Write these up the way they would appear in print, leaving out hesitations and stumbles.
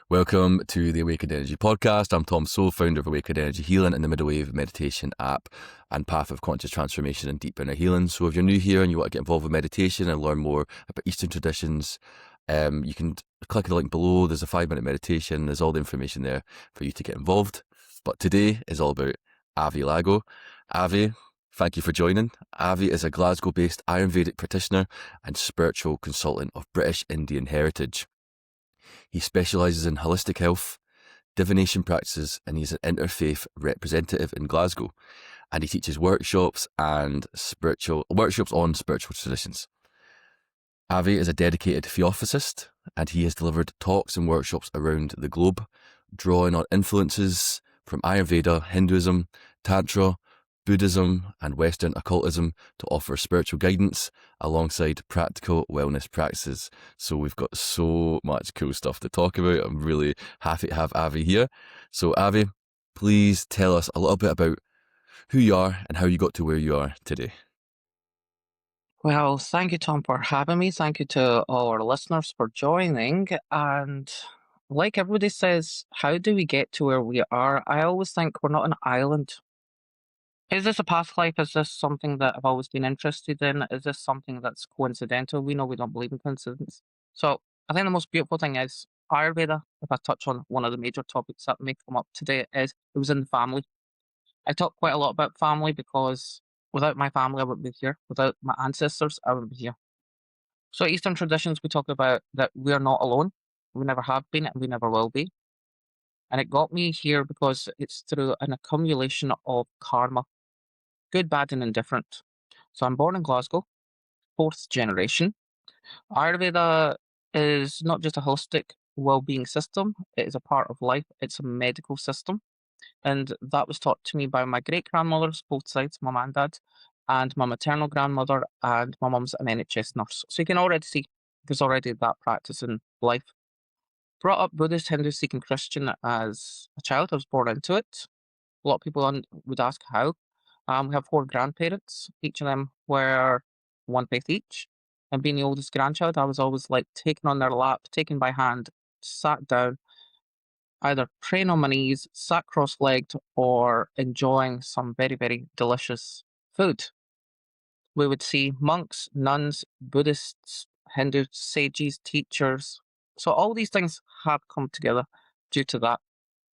Welcome to the Awakened Energy Podcast. I'm Tom Soul, founder of Awakened Energy Healing and the Middle Wave meditation app and path of conscious transformation and deep inner healing. So if you're new here and you want to get involved with meditation and learn more about Eastern traditions, you can click the link below. There's a 5-minute meditation. There's all the information there for you to get involved. But today is all about Avi Lago. Avi, thank you for joining. Avi is a Glasgow-based Iron Vedic practitioner and spiritual consultant of British Indian heritage. He specialises in holistic health, divination practices, and he's an interfaith representative in Glasgow. And he teaches workshops on spiritual traditions. Avi is a dedicated theosophist, and he has delivered talks and workshops around the globe, drawing on influences from Ayurveda, Hinduism, Tantra, Buddhism, and Western occultism to offer spiritual guidance alongside practical wellness practices. So we've got so much cool stuff to talk about. I'm really happy to have Avi here. So Avi, please tell us a little bit about who you are and how you got to where you are today. Well, thank you, Tom, for having me. Thank you to all our listeners for joining. And like everybody says, how do we get to where we are? I always think we're not an island. Is this a past life? Is this something that I've always been interested in? Is this something that's coincidental? We know we don't believe in coincidence. So I think the most beautiful thing is Ayurveda, if I touch on one of the major topics that may come up today, is it was in the family. I talk quite a lot about family because without my family, I wouldn't be here. Without my ancestors, I wouldn't be here. So Eastern traditions, we talk about that we are not alone. We never have been and we never will be. And it got me here because it's through an accumulation of karma, good, bad, and indifferent. So I'm born in Glasgow, fourth generation. Ayurveda is not just a holistic well-being system, it is a part of life. It's a medical system. And that was taught to me by my great grandmothers, both sides, mum and dad, and my maternal grandmother, and my mum's an NHS nurse. So you can already see there's already that practice in life. Brought up Buddhist, Hindu, Sikh, and Christian as a child. I was born into it. A lot of people would ask how. We have 4 grandparents. Each of them were one faith each. And being the oldest grandchild, I was always like taken on their lap, taken by hand, sat down, either praying on my knees, sat cross-legged, or enjoying some very, very delicious food. We would see monks, nuns, Buddhists, Hindu sages, teachers. So all these things have come together due to that.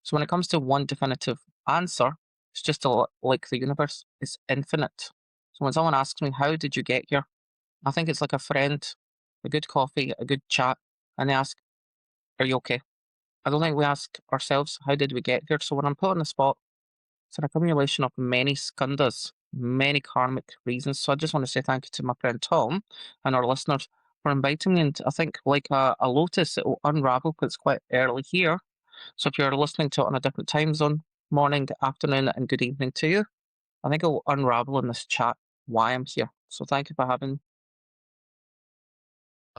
So when it comes to one definitive answer, it's just like the universe. It's infinite. So when someone asks me, how did you get here? I think it's like a friend, a good coffee, a good chat, and they ask, are you okay? I don't think we ask ourselves, how did we get here? So when I'm put on the spot, it's an accumulation of many skandhas, many karmic reasons. So I just want to say thank you to my friend Tom and our listeners for inviting me. And I think like a lotus, it will unravel because it's quite early here. So if you're listening to it on a different time zone, morning, afternoon, and good evening to you, I think it will unravel in this chat why I'm here. So thank you for having me.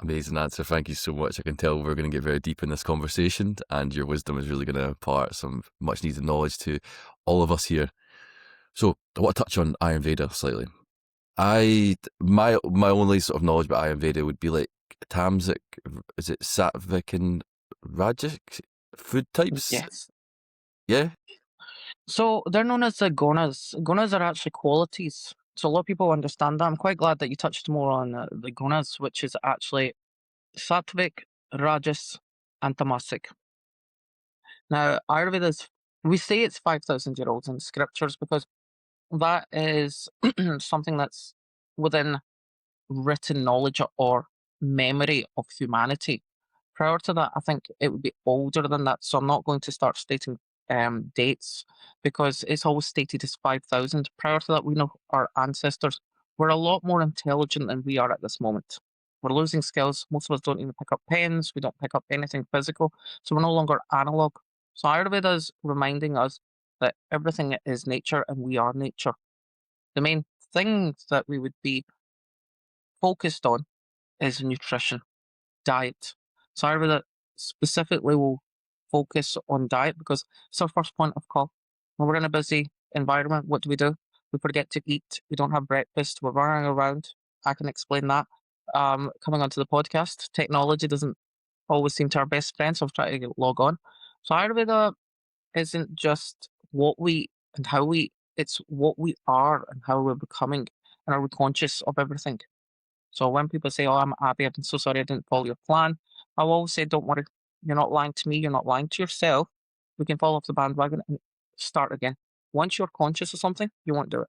Amazing answer. Thank you so much. I can tell we're going to get very deep in this conversation, and your wisdom is really going to impart some much needed knowledge to all of us here. So I want to touch on Ayurveda slightly. My only sort of knowledge about Ayurveda would be like Tamasic, is it Sattvic and Rajic food types? Yes. Yeah. So they're known as the Gunas. Gunas are actually qualities. So a lot of people understand that. I'm quite glad that you touched more on the Gunas, which is actually Sattvic, Rajas, and Tamasic. Now, Ayurveda is, we say it's 5,000 year olds in scriptures because that is something that's within written knowledge or memory of humanity. Prior to that, I think it would be older than that. So I'm not going to start stating dates because it's always stated as 5,000. Prior to that, we know our ancestors were a lot more intelligent than we are at this moment. We're losing skills. Most of us don't even pick up pens. We don't pick up anything physical. So we're no longer analog. So Ayurveda is reminding us that everything is nature and we are nature. The main things that we would be focused on is nutrition, diet. So Ayurveda specifically will focus on diet because it's our first point of call. When we're in a busy environment, what do? We forget to eat. We don't have breakfast. We're running around. I can explain that. Coming onto the podcast, technology doesn't always seem to our best friends. So I've tried to log on. So Ayurveda isn't just what we and how we, it's what we are and how we're becoming, and are we conscious of everything. So when people say, "Oh, I'm Abby, I'm so sorry I didn't follow your plan," I'll always say, "Don't worry, you're not lying to me, you're not lying to yourself. We can fall off the bandwagon and start again. Once you're conscious of something, you won't do it."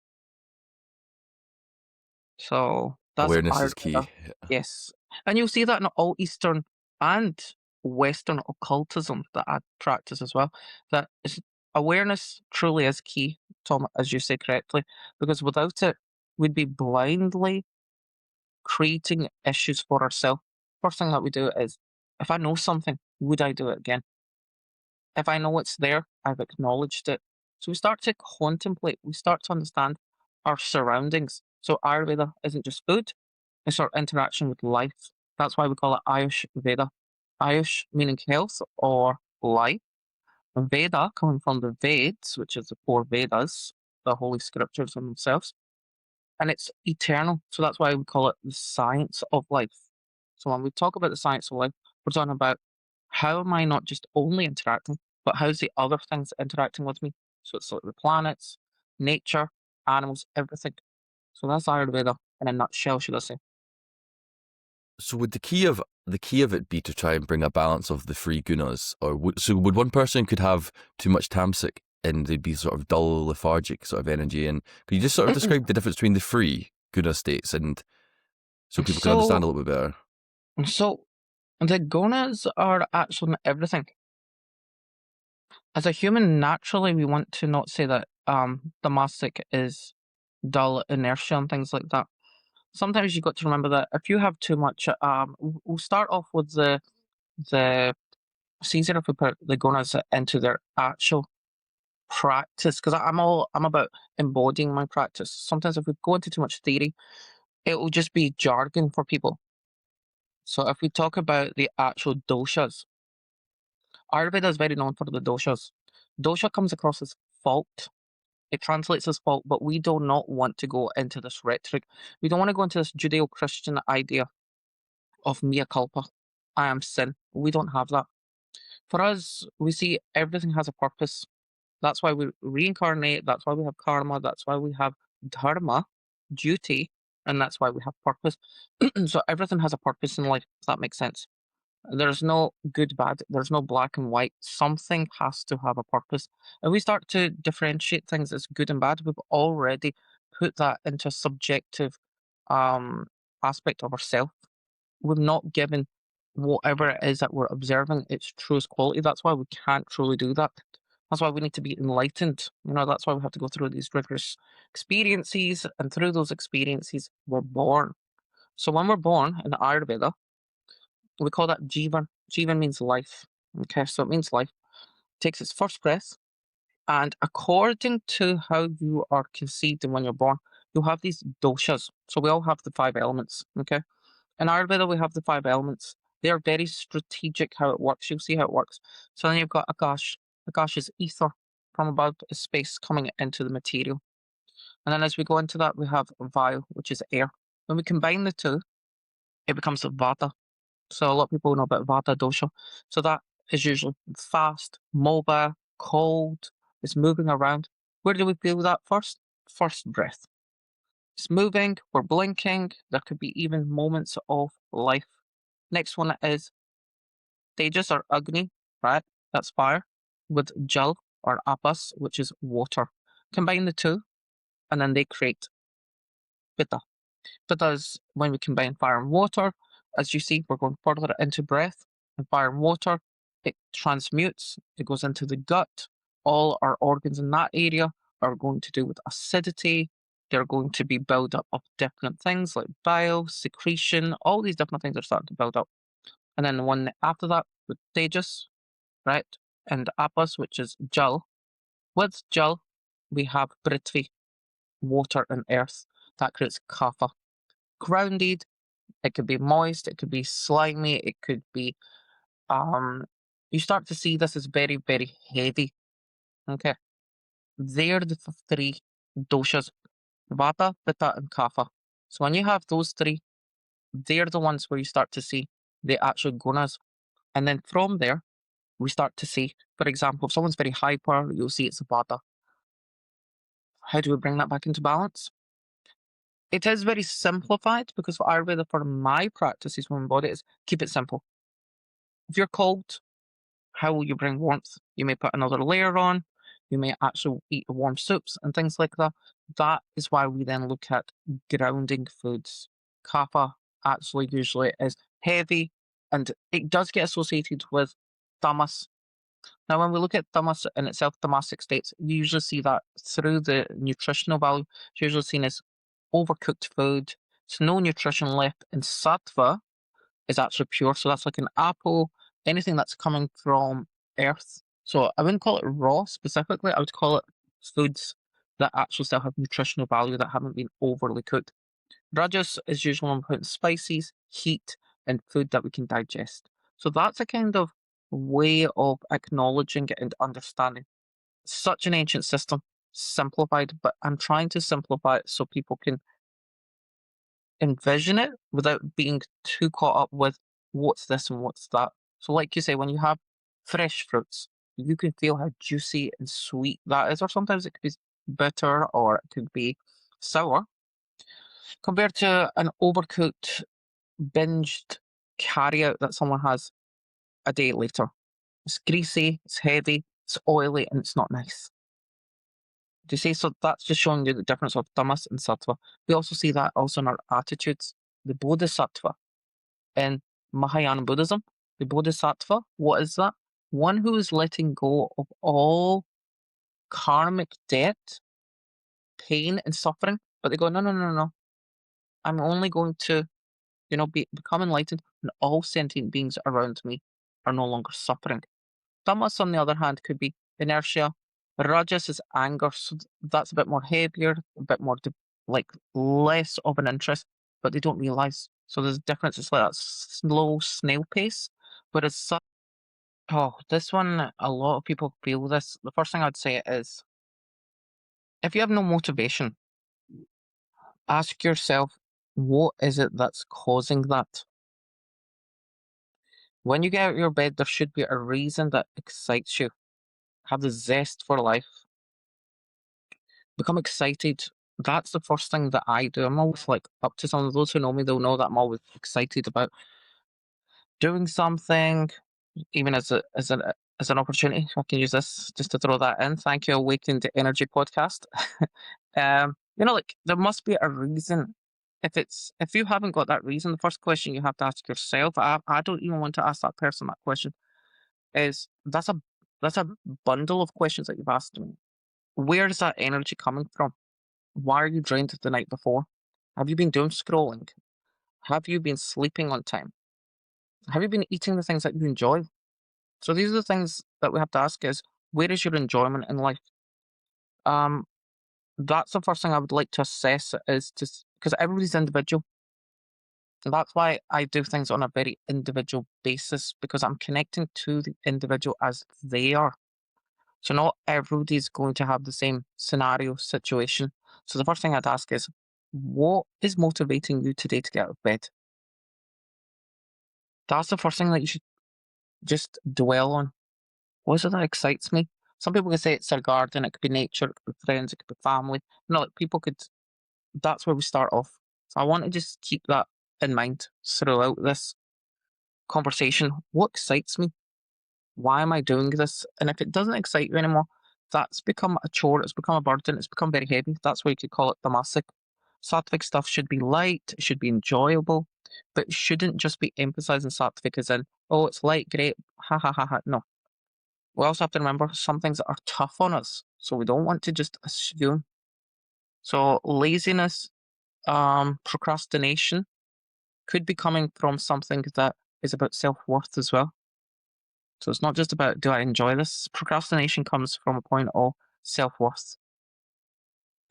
So that's Awareness is Ayurveda. key. Yes. And you'll see that in all Eastern and Western occultism that I practice as well. That is, awareness truly is key, Tom, as you say correctly, because without it, we'd be blindly creating issues for ourselves. First thing that we do is, if I know something, would I do it again? If I know it's there, I've acknowledged it. So we start to contemplate, we start to understand our surroundings. So Ayurveda isn't just food, it's our interaction with life. That's why we call it Ayush Veda. Ayush meaning health or life. Veda coming from the Veds, which is the four Vedas, the holy scriptures in themselves, and it's eternal. So that's why we call it the science of life. So when we talk about the science of life, we're talking about how am I not just only interacting, but how's the other things interacting with me? So it's like the planets, nature, animals, everything. So that's Ayurveda in a nutshell, should I say. So would the key of it be to try and bring a balance of the three gunas, or would one person could have too much tamasic and they'd be sort of dull, lethargic sort of energy? And could you just sort of describe the difference between the three guna states, and so people can understand so, a little bit better? so the gunas are actually in everything. As a human, naturally, we want to not say that the mastic is dull, inertia, and things like that. Sometimes you got to remember that if you have too much, we'll start off with the it's easier if we put the gunas into their actual practice, because I'm about embodying my practice. Sometimes if we go into too much theory, it will just be jargon for people. So if we talk about the actual doshas, Ayurveda is very known for the doshas. Dosha comes across as fault. It translates as fault, but we do not want to go into this rhetoric. We don't want to go into this Judeo-Christian idea of mea culpa. I am sin. We don't have that. For us, we see everything has a purpose. That's why we reincarnate. That's why we have karma. That's why we have dharma, duty, and that's why we have purpose. So everything has a purpose in life, if that makes sense. There's no good, bad. There's no black and white. Something has to have a purpose. And we start to differentiate things as good and bad. We've already put that into a subjective um, aspect of ourself. We've not given whatever it is that we're observing its truest quality. That's why we can't truly do that. That's why we need to be enlightened. That's why we have to go through these rigorous experiences, and through those experiences, we're born. So when we're born in Ayurveda, we call that Jivan. Jivan means life. Okay, so it means life. Takes its first breath, and according to how you are conceived and when you're born, you'll have these doshas. So we all have the five elements. Okay, in Ayurveda we have the five elements. They are very strategic how it works. You'll see how it works. So then you've got Akash. Akash is ether from above, is space coming into the material. And then as we go into that, we have Vayu, which is air. When we combine the two, it becomes Vata. So a lot of people know about Vata dosha. So that is usually fast, mobile, cold. It's moving around. Where do we feel that first? First breath. It's moving. We're blinking. There could be even moments of life. Next one is Tejas or Agni, right? That's fire. With Jal or Apas, which is water. Combine the two, and then they create Pitta. Pitta is when we combine fire and water. As you see, we're going further into breath. And fire and water, it transmutes, it goes into the gut. All our organs in that area are going to do with acidity. They're going to be built up of different things like bile, secretion, all these different things are starting to build up. And then the one after that with Tejas, right? And Apas, which is Jal. With Jal, we have Prithvi, water and earth. That creates Kapha. Grounded, it could be moist, it could be slimy, it could be um you start to see this is very, very heavy. Okay. They're the three doshas, Vata, Pitta, and Kapha. So when you have those three, they're the ones where you start to see the actual gunas. And then from there, we start to see, for example, if someone's very hyper, you'll see it's a vata. How do we bring that back into balance? It is very simplified because for Ayurveda, for my practices, when body is keep it simple. If you're cold, how will you bring warmth? You may put another layer on. You may actually eat warm soups and things like that. That is why we then look at grounding foods. Kapha actually usually is heavy and it does get associated with tamas. Now, when we look at tamas in itself, tamasic states, you usually see that through the nutritional value. It's usually seen as overcooked food. There's no nutrition left. And sattva is actually pure. So that's like an apple, anything that's coming from earth. So I wouldn't call it raw specifically. I would call it foods that actually still have nutritional value that haven't been overly cooked. Rajas is usually when we're putting spices, heat, and food that we can digest. So that's a kind of way of acknowledging it and understanding. Such an ancient system, simplified, but I'm trying to simplify it so people can envision it without being too caught up with what's this and what's that. So, like you say, when you have fresh fruits, you can feel how juicy and sweet that is, or sometimes it could be bitter or it could be sour, compared to an overcooked, binged carry out that someone has a day later. It's greasy, it's heavy, it's oily, and it's not nice. Do you see? So that's just showing you the difference of tamas and sattva. We also see that also in our attitudes. The bodhisattva in Mahayana Buddhism, the bodhisattva, what is that? One who is letting go of all karmic debt, pain, and suffering. But they go, no, no, no, no. I'm only going to, become enlightened when all sentient beings around me are no longer suffering. Tamas, on the other hand, could be inertia. Rajas is anger, so that's a bit more heavier, a bit more like less of an interest, but they don't realize. So there's a difference. It's like that slow snail pace. Whereas, this one, a lot of people feel this. The first thing I'd say is if you have no motivation, ask yourself, what is it that's causing that? When you get out of your bed, there should be a reason that excites you. Have the zest for life. Become excited. That's the first thing that I do. I'm always like up to some of those who know me, they'll know that I'm always excited about doing something, even as an opportunity. If I can use this just to throw that in. Thank you, Awakening to Energy podcast. Like there must be a reason. If you haven't got that reason, the first question you have to ask yourself, I don't even want to ask that person that question, is that's a bundle of questions that you've asked me. Where is that energy coming from? Why are you drained the night before? Have you been doom scrolling? Have you been sleeping on time? Have you been eating the things that you enjoy? So these are the things that we have to ask is, where is your enjoyment in life? Um, that's the first thing I would like to assess is just because everybody's individual. And that's why I do things on a very individual basis because I'm connecting to the individual as they are. So not everybody's going to have the same scenario situation. So the first thing I'd ask is, what is motivating you today to get out of bed? That's the first thing that you should just dwell on. What is it that excites me? Some people can say it's their garden, it could be nature, it could be friends, it could be family. Like people could, that's where we start off. So I want to just keep that in mind throughout this conversation. What excites me? Why am I doing this? And if it doesn't excite you anymore, that's become a chore, it's become a burden, it's become very heavy. That's why you could call it tamasic. Sattvic stuff should be light, it should be enjoyable, but it shouldn't just be emphasizing sattvic as in, oh, it's light, great, ha ha ha ha. No. We also have to remember some things that are tough on us. So we don't want to just assume. So laziness, procrastination could be coming from something that is about self-worth as well. So it's not just about, do I enjoy this? Procrastination comes from a point of self-worth.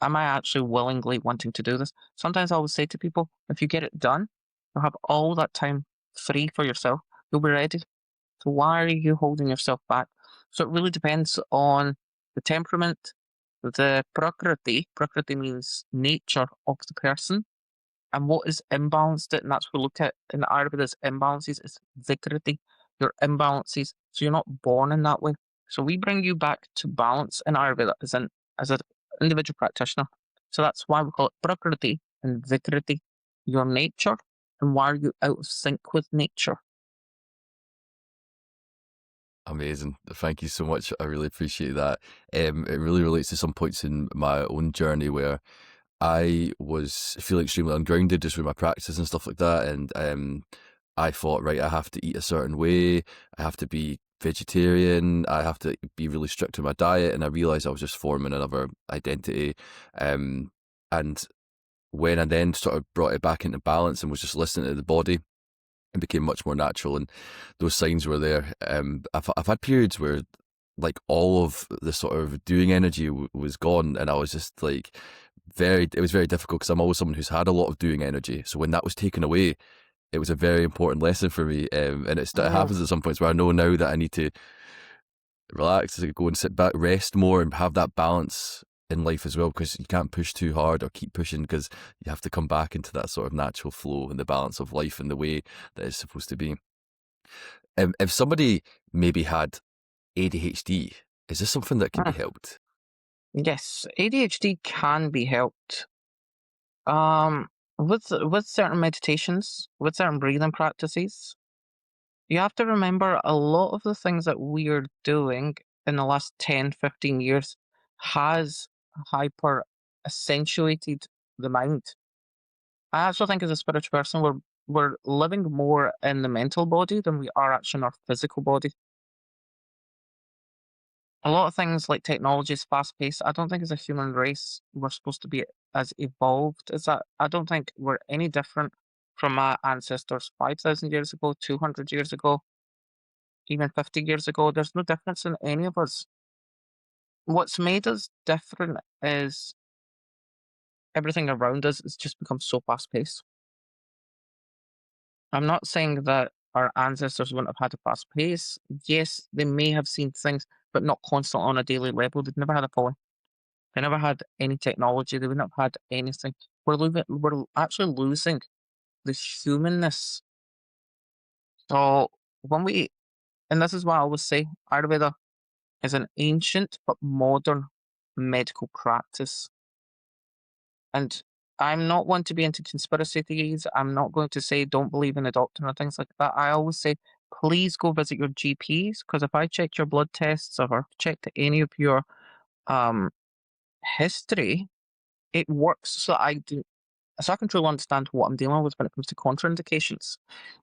Am I actually willingly wanting to do this? Sometimes I always say to people, if you get it done, you'll have all that time free for yourself. You'll be ready. So why are you holding yourself back? So it really depends on the temperament, the prakriti. Prakriti means nature of the person, and what is imbalanced. And that's what we look at in the Ayurveda as imbalances is vikriti. your imbalances. So you're not born in that way. So we bring you back to balance in Ayurveda as an individual practitioner. So that's why we call it Prakriti and Vikriti, your nature, and why are you out of sync with nature. Amazing. Thank you so much. I really appreciate that. It really relates to some points in my own journey where I was feeling extremely ungrounded just with my practice and stuff like that. And I thought, right, I have to eat a certain way. I have to be vegetarian. I have to be really strict with my diet. And I realized I was just forming another identity. Um, and when I then sort of brought it back into balance and was just listening to the body, it became much more natural, and those signs were there. I've had periods where like all of the sort of doing energy was gone, and I was just like it was very difficult because I'm always someone who's had a lot of doing energy. So when that was taken away, it was a very important lesson for me. And it Mm, happens at some points where I know now that I need to relax, go and sit back, rest more, and have that balance in life as well, because you can't push too hard or keep pushing, because you have to come back into that sort of natural flow and the balance of life and the way that it's supposed to be. If somebody maybe had ADHD, is this something that can be mm. helped? Yes, ADHD can be helped. With certain meditations, with certain breathing practices. You have to remember a lot of the things that we're doing in the last 10, 15 years has hyper accentuated the mind. I actually think as a spiritual person, we're living more in the mental body than we are actually in our physical body. A lot of things like technology is fast paced. I don't think as a human race we're supposed to be as evolved as that. I don't think we're any different from our ancestors 5,000 years ago, 200 years ago, even 50 years ago. There's no difference in any of us. What's made us different is everything around us has just become so fast paced. I'm not saying that our ancestors wouldn't have had a fast pace. Yes, they may have seen things, but not constantly on a daily level. They've never had a phone. They never had any technology. They wouldn't have had anything. We're actually losing the humanness. So when we, and this is why I always say Ayurveda is an ancient but modern medical practice. And I'm not one to be into conspiracy theories. I'm not going to say don't believe in a doctor or things like that. I always say, please go visit your GPs, because if I checked your blood tests or checked any of your um, history, it works. So I can truly understand what I'm dealing with when it comes to contraindications.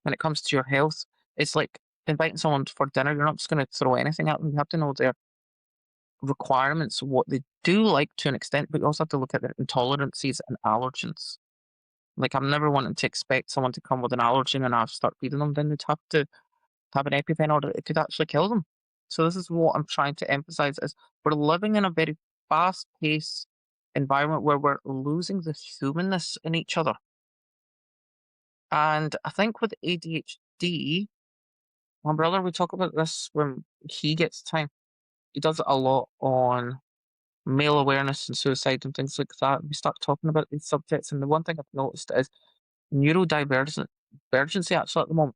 When it comes to your health, it's like inviting someone for dinner. You're not just going to throw anything at them. You have to know their requirements, what they do like to an extent, but you also have to look at their intolerances and allergens. Like, I'm never wanting to expect someone to come with an allergen and I start feeding them, then they'd have to have an EpiPen or it could actually kill them. So this is what I'm trying to emphasize is we're living in a very fast-paced environment where we're losing the humanness in each other. And I think with ADHD, my brother, we talk about this when he gets time. He does it a lot on male awareness and suicide and things like that. We start talking about these subjects, and the one thing I've noticed is neurodivergent divergency actually at the moment.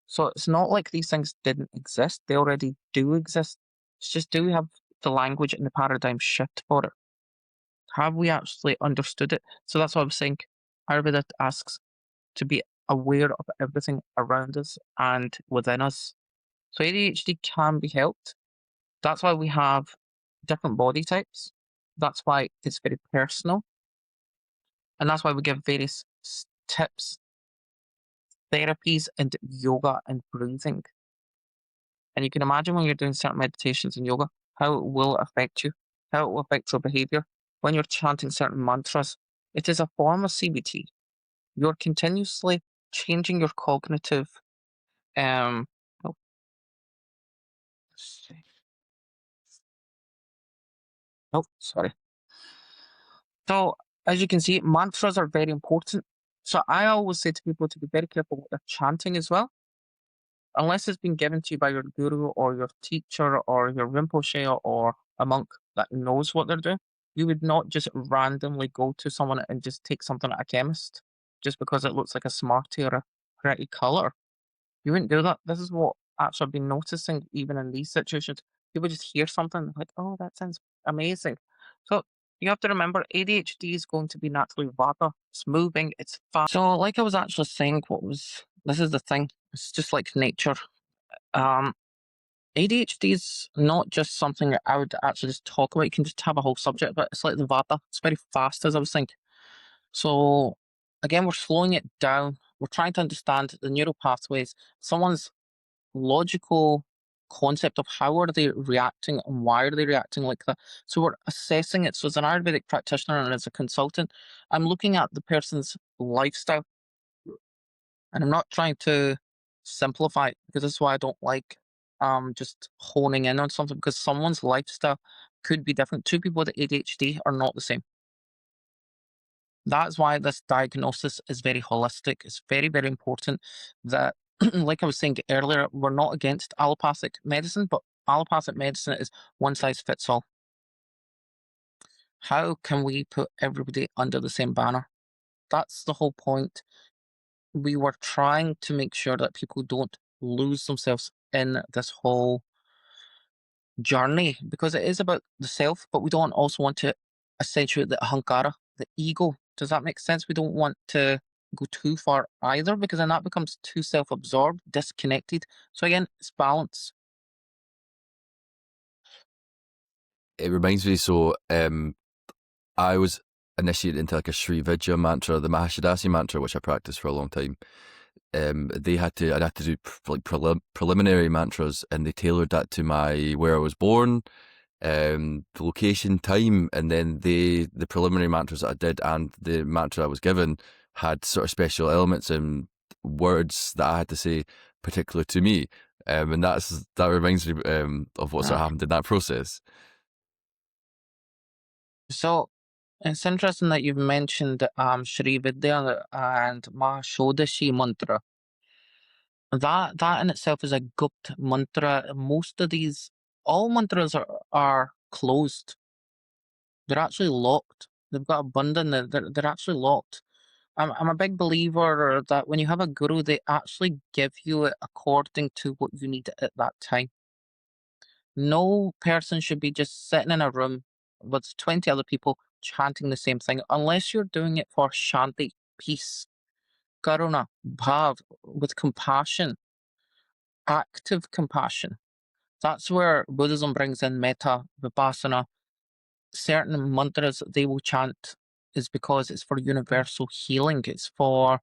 So it's not like these things didn't exist; they already do exist. It's just, do we have the language and the paradigm shift for it? Have we actually understood it? So that's what I'm saying. Ayurveda asks to be aware of everything around us and within us. So ADHD can be helped. That's why we have different body types. That's why it's very personal. And that's why we give various tips, therapies, and yoga and breathing. And you can imagine when you're doing certain meditations and yoga, how it will affect you, how it will affect your behavior. When you're chanting certain mantras, it is a form of CBT. You're continuously changing your cognitive. Um, oh, sorry. So, as you can see, mantras are very important. So, I always say to people to be very careful with their chanting as well, unless it's been given to you by your guru or your teacher or your Rinpoche or a monk that knows what they're doing. You would not just randomly go to someone and just take something at a chemist just because it looks like a Smartie or a pretty color. You wouldn't do that. This is what actually I've been noticing even in these situations. People just hear something like, "Oh, that sounds amazing." So you have to remember ADHD is going to be naturally vata. It's moving, it's fast. So like I was actually saying, this is the thing. It's just like nature. Um ADHD is not just something that I would actually just talk about. You can just have a whole subject, but it's like the vata. It's very fast, as I was saying. So again, we're slowing it down. We're trying to understand the neural pathways. Someone's logical concept of how are they reacting and why are they reacting like that. So we're assessing it. So as an Ayurvedic practitioner and as a consultant, I'm looking at the person's lifestyle, and I'm not trying to simplify it because this is why I don't like just honing in on something, because someone's lifestyle could be different. Two people with ADHD are not the same. That's why this diagnosis is very holistic. It's very, very important that, like I was saying earlier, we're not against allopathic medicine, but allopathic medicine is one size fits all. How can we put everybody under the same banner? That's the whole point. We were trying to make sure that people don't lose themselves in this whole journey, because it is about the self, but we don't also want to accentuate the ahankara, the ego. Does that make sense? We don't want to go too far either, because then that becomes too self absorbed, disconnected. So, again, it's balance. It reminds me, so I was initiated into like a Sri Vidya mantra, the Mahashadasi mantra, which I practiced for a long time. I'd have to do preliminary mantras, and they tailored that to where I was born, the location, time, and then the preliminary mantras that I did and the mantra I was given had sort of special elements and words that I had to say particular to me. And that reminds me of what sort of happened in that process. So, it's interesting that you've mentioned Shri Vidya and Mahashodashi mantra. That in itself is a Gupt mantra. Most of these, all mantras are closed. They're actually locked. They've got a bundle. They're actually locked. I'm a big believer that when you have a guru, they actually give you it according to what you need at that time. No person should be just sitting in a room with 20 other people chanting the same thing, unless you're doing it for shanti, peace, karuna, bhav, with compassion, active compassion. That's where Buddhism brings in metta, vipassana. Certain mantras they will chant is because it's for universal healing. It's for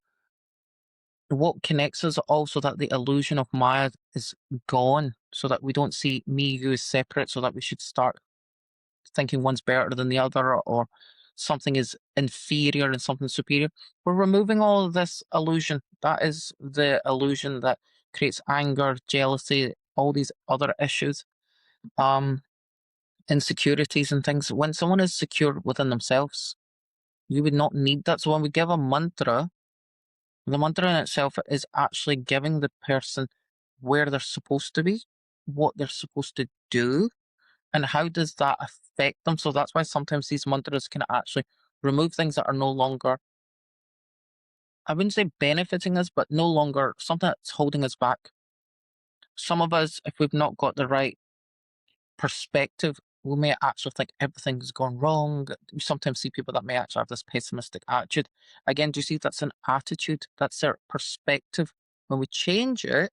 what connects us all, so that the illusion of Maya is gone, so that we don't see me, you as separate, so that we should start thinking one's better than the other, or something is inferior and something superior. We're removing all of this illusion. That is the illusion that creates anger, jealousy, all these other issues, um, insecurities and things. When someone is secure within themselves, you would not need that. So when we give a mantra, the mantra in itself is actually giving the person where they're supposed to be, what they're supposed to do, and how does that affect them. So that's why sometimes these mantras can actually remove things that are no longer, I wouldn't say benefiting us, but no longer something that's holding us back. Some of us, if we've not got the right perspective, we may actually think everything's gone wrong. We sometimes see people that may actually have this pessimistic attitude. Again, do you see that's an attitude? That's their perspective. When we change it,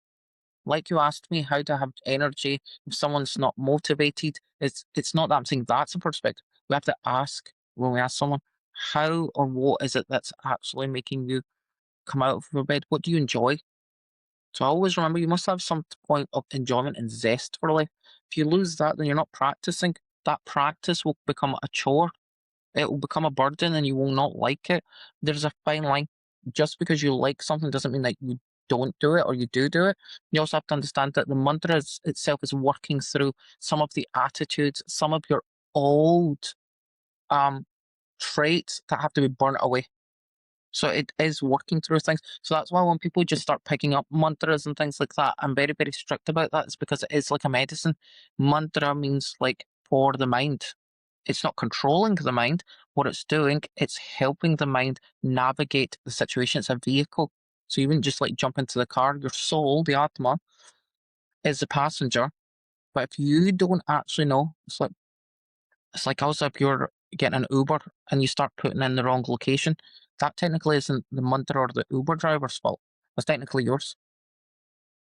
like you asked me, how to have energy if someone's not motivated, it's not that I'm saying that's a perspective. We have to ask, when we ask someone, how or what is it that's actually making you come out of your bed? What do you enjoy? So I always remember you must have some point of enjoyment and zest for life. If you lose that, then you're not practicing. That practice will become a chore. It will become a burden and you will not like it. There's a fine line. Just because you like something doesn't mean that you don't do it or you do it. You also have to understand that the mantra itself is working through some of the attitudes, some of your old um, traits that have to be burnt away. So it is working through things. So that's why when people just start picking up mantras and things like that, I'm very, very strict about that. It's because it is like a medicine. Mantra means like for the mind. It's not controlling the mind. What it's doing, it's helping the mind navigate the situation. It's a vehicle. So you wouldn't just like jump into the car. Your soul, the Atma, is the passenger. But if you don't actually know, it's like also if you're getting an Uber and you start putting in the wrong location, that technically isn't the mantra or the Uber driver's fault. It's technically yours.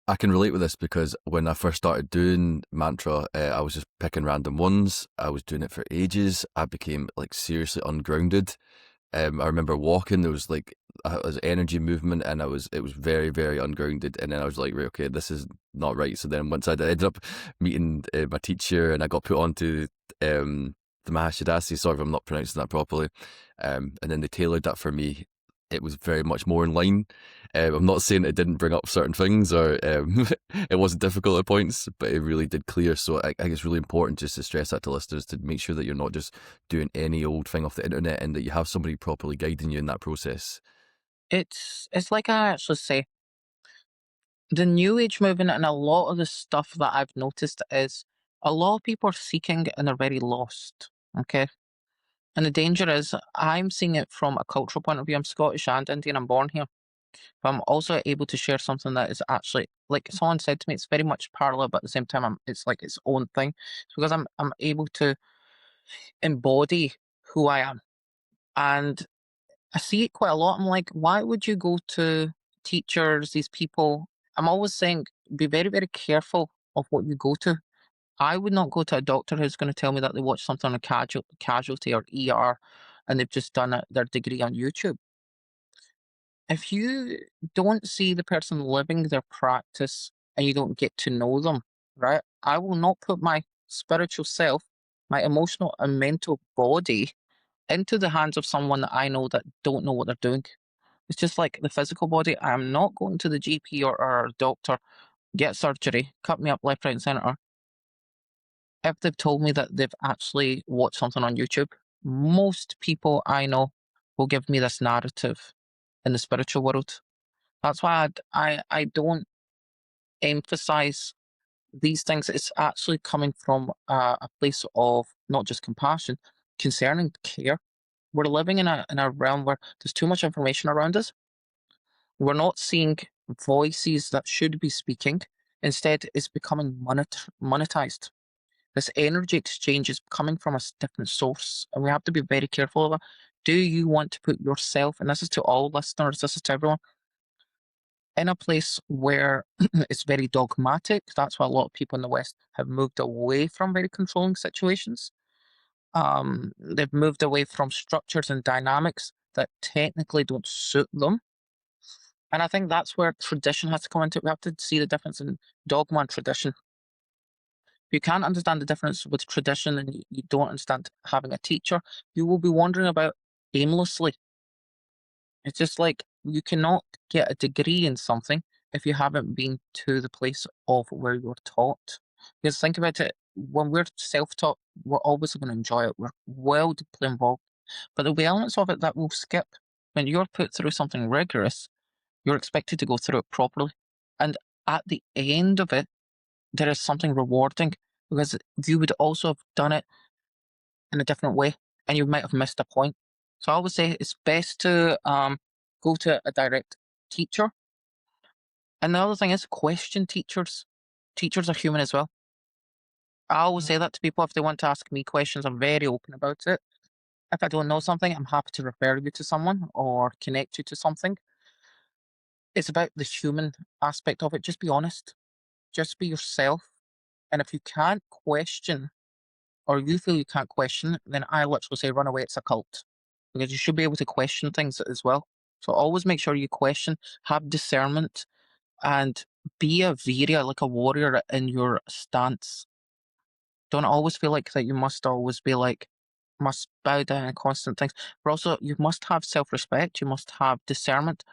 I can relate with this because when I first started doing mantra, I was just picking random ones. I was doing it for ages. I became like seriously ungrounded. I remember walking. There was like was energy movement, and it was very very ungrounded. And then I was like, right, okay, this is not right. So then once I ended up meeting my teacher, and I got put onto the Mahashadasi. Sorry if I'm not pronouncing that properly. And then they tailored that for me. It was very much more in line. I'm not saying it didn't bring up certain things or it wasn't difficult at points, but it really did clear. So I think it's really important just to stress that to listeners to make sure that you're not just doing any old thing off the internet and that you have somebody properly guiding you in that process. It's like I actually say, the new age movement and a lot of the stuff that I've noticed is a lot of people are seeking and they're very lost. Okay. And the danger is I'm seeing it from a cultural point of view. I'm Scottish and Indian, I'm born here. But I'm also able to share something that is actually like someone said to me, it's very much parallel, but at the same time it's like its own thing. It's because I'm able to embody who I am. And I see it quite a lot. I'm like, why would you go to teachers, these people? I'm always saying, be very, very careful of what you go to. I would not go to a doctor who's going to tell me that they watched something on casualty or ER and they've just done their degree on YouTube. If you don't see the person living their practice and you don't get to know them, right? I will not put my spiritual self, my emotional and mental body into the hands of someone that I know that don't know what they're doing. It's just like the physical body. I am not going to the GP or doctor, get surgery, cut me up left, right, and center. If they've told me that they've actually watched something on YouTube, most people I know will give me this narrative in the spiritual world. That's why I don't emphasize these things. It's actually coming from a place of not just compassion, concerning care. We're living in a realm where there's too much information around us. We're not seeing voices that should be speaking. Instead, it's becoming monetized. This energy exchange is coming from a different source, and we have to be very careful of it. Do you want to put yourself, and this is to all listeners, this is to everyone, in a place where it's very dogmatic? That's why a lot of people in the West have moved away from very controlling situations. They've moved away from structures and dynamics that technically don't suit them. And I think that's where tradition has to come into it. We have to see the difference in dogma and tradition. If you can't understand the difference with tradition and you don't understand having a teacher, you will be wandering about aimlessly. It's just like you cannot get a degree in something if you haven't been to the place of where you're taught. Because think about it, when we're self taught, we're always going to enjoy it. We're well deeply involved. But there'll be elements of it that we'll skip. When you're put through something rigorous, you're expected to go through it properly. And at the end of it, there is something rewarding because you would also have done it in a different way and you might have missed a point. So I would say it's best to go to a direct teacher. And the other thing is question teachers. Teachers are human as well. I always say that to people if they want to ask me questions. I'm very open about it. If I don't know something, I'm happy to refer you to someone or connect you to something. It's about the human aspect of it. Just be honest. Just be yourself. And if you can't question or you feel you can't question, then I literally say run away, it's a cult. Because you should be able to question things as well. So always make sure you question, have discernment, and be a virya, like a warrior in your stance. Don't always feel like that you must always be like, must bow down and constant things. But also you must have self-respect, you must have discernment,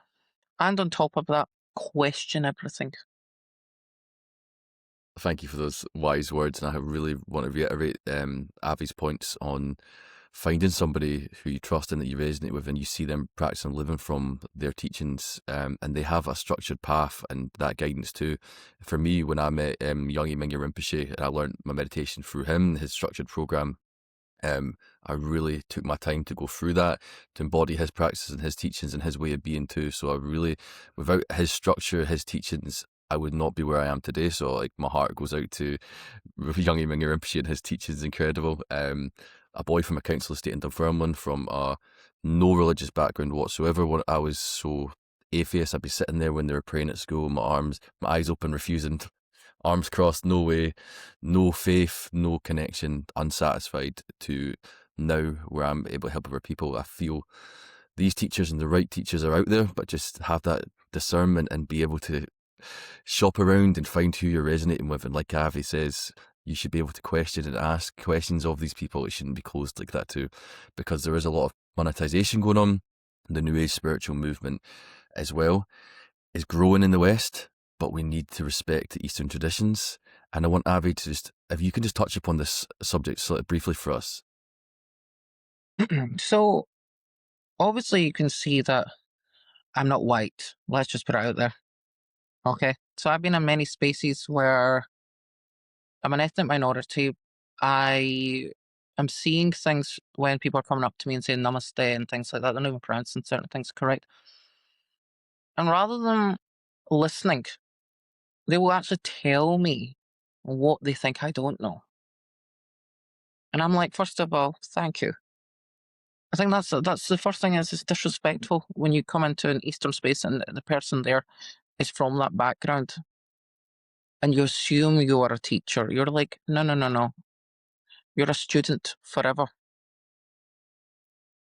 and on top of that, question everything. Thank you for those wise words, and I really want to reiterate Avi's points on finding somebody who you trust and that you resonate with, and you see them practicing living from their teachings, and they have a structured path and that guidance too. For me, when I met Yogi Mingyur Rinpoche and I learned my meditation through him, his structured program, I really took my time to go through that, to embody his practices and his teachings and his way of being too. So I really, without his structure, his teachings, I would not be where I am today. So like my heart goes out to young Minga Rinpoche, and his teachings incredible. A boy from a council estate in Dunfermline from a no religious background whatsoever. When I was so atheist, I'd be sitting there when they were praying at school, my eyes open, refusing, arms crossed, no way, no faith, no connection, unsatisfied, to now where I'm able to help other people. I feel these teachers and the right teachers are out there, but just have that discernment and be able to shop around and find who you're resonating with. And like Avi says, you should be able to question and ask questions of these people. It shouldn't be closed like that too, because there is a lot of monetization going on. The New Age spiritual movement as well is growing in the West, but we need to respect the Eastern traditions. And I want Avi to just, if you can just touch upon this subject slightly briefly for us. So, obviously, you can see that I'm not white. Let's just put it out there. Okay. So, I've been in many spaces where I'm an ethnic minority. I am seeing things when people are coming up to me and saying namaste and things like that. They're not even pronouncing certain things correct. And rather than listening, they will actually tell me what they think I don't know. And I'm like, first of all, thank you. I think that's the first thing is it's disrespectful when you come into an Eastern space and the person there is from that background and you assume you are a teacher. You're like, no, no, no, no. You're a student forever.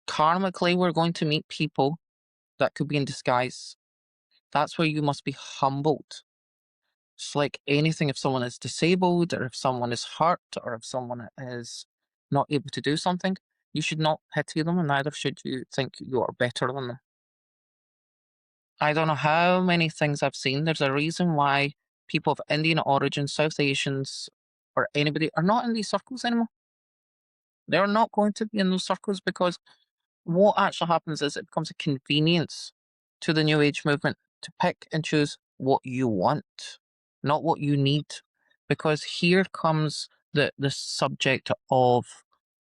Karmically, we're going to meet people that could be in disguise. That's where you must be humbled. It's like anything, if someone is disabled or if someone is hurt or if someone is not able to do something, you should not pity them and neither should you think you are better than them. I don't know how many things I've seen. There's a reason why people of Indian origin, South Asians, or anybody are not in these circles anymore. They're not going to be in those circles because what actually happens is it becomes a convenience to the New Age movement to pick and choose what you want, not what you need. Because here comes the subject of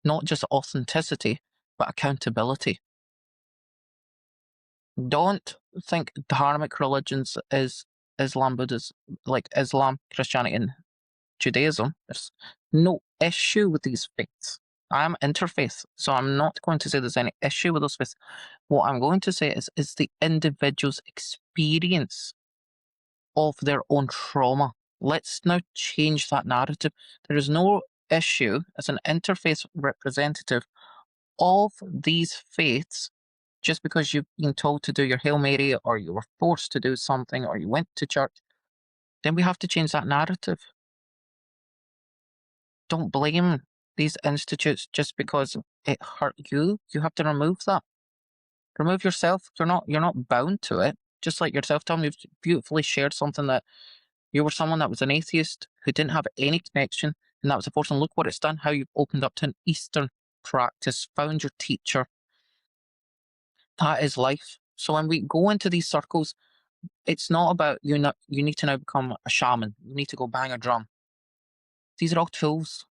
not just authenticity, but accountability. Don't think dharmic religions is Islam, Buddhism, like Islam, Christianity, and Judaism. There's no issue with these faiths. I'm interfaith, so I'm not going to say there's any issue with those faiths. What I'm going to say is the individual's experience of their own trauma. Let's now change that narrative. There is no issue as an interfaith representative of these faiths just because you've been told to do your Hail Mary or you were forced to do something or you went to church. Then we have to change that narrative. Don't blame these institutes just because it hurt you. You have to remove that. Remove yourself. You're not bound to it. Just like yourself, Tom, you've beautifully shared something that you were someone that was an atheist who didn't have any connection, and that was a force. And look what it's done, how you've opened up to an Eastern practice, found your teacher. That is life. So when we go into these circles, it's not about you need to now become a shaman. You need to go bang a drum. These are all tools.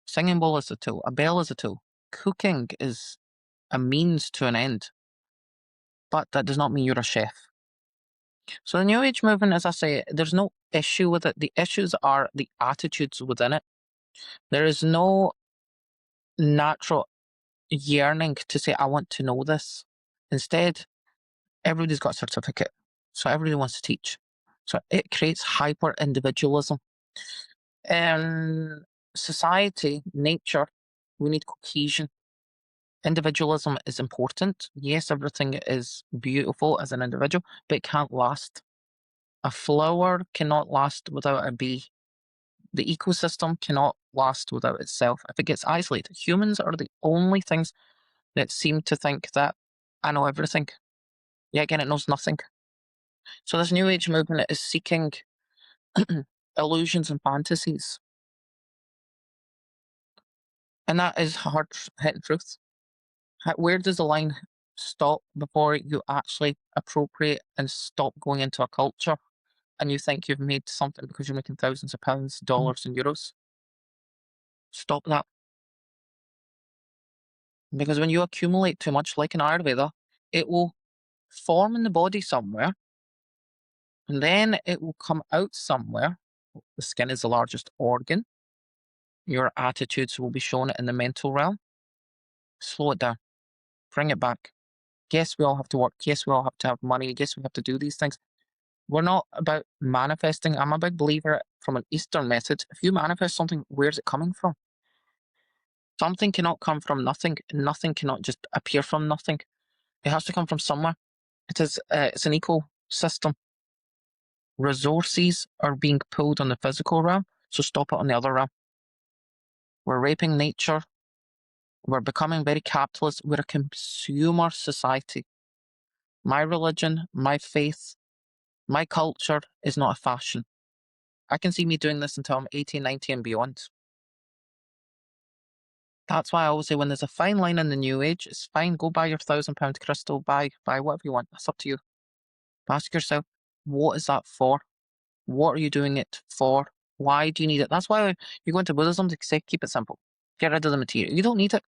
Singing bowl is a tool. A bell is a tool. Cooking is a means to an end. But that does not mean you're a chef. So the New Age movement, as I say, there's no issue with it. The issues are the attitudes within it. There is no natural yearning to say, I want to know this. Instead, everybody's got a certificate. So everybody wants to teach. So it creates hyper individualism. In society, nature, we need cohesion. Individualism is important. Yes, everything is beautiful as an individual, but it can't last. A flower cannot last without a bee. The ecosystem cannot last without itself if it gets isolated. Humans are the only things that seem to think that I know everything. Yet again, it knows nothing. So this New Age movement is seeking illusions and fantasies. And that is hard hitting truth. Where does the line stop before you actually appropriate and stop going into a culture and you think you've made something because you're making thousands of pounds, dollars, and euros? Stop that. Because when you accumulate too much, like in Ayurveda, it will form in the body somewhere, and then it will come out somewhere. The skin is the largest organ. Your attitudes will be shown in the mental realm. Slow it down, bring it back. Yes, we all have to work. Yes, we all have to have money. Yes, we have to do these things. We're not about manifesting. I'm a big believer from an Eastern method. If you manifest something, where's it coming from? Something cannot come from nothing. Nothing cannot just appear from nothing. It has to come from somewhere. It's an ecosystem. Resources are being pulled on the physical realm, so stop it on the other realm. We're raping nature. We're becoming very capitalist. We're a consumer society. My religion, my faith, my culture is not a fashion. I can see me doing this until I'm 18, 90 and beyond. That's why I always say when there's a fine line in the new age, it's fine. Go buy your £1,000 crystal, buy whatever you want. That's up to you. Ask yourself, what is that for? What are you doing it for? Why do you need it? That's why you go into Buddhism to say, keep it simple. Get rid of the material. You don't need it.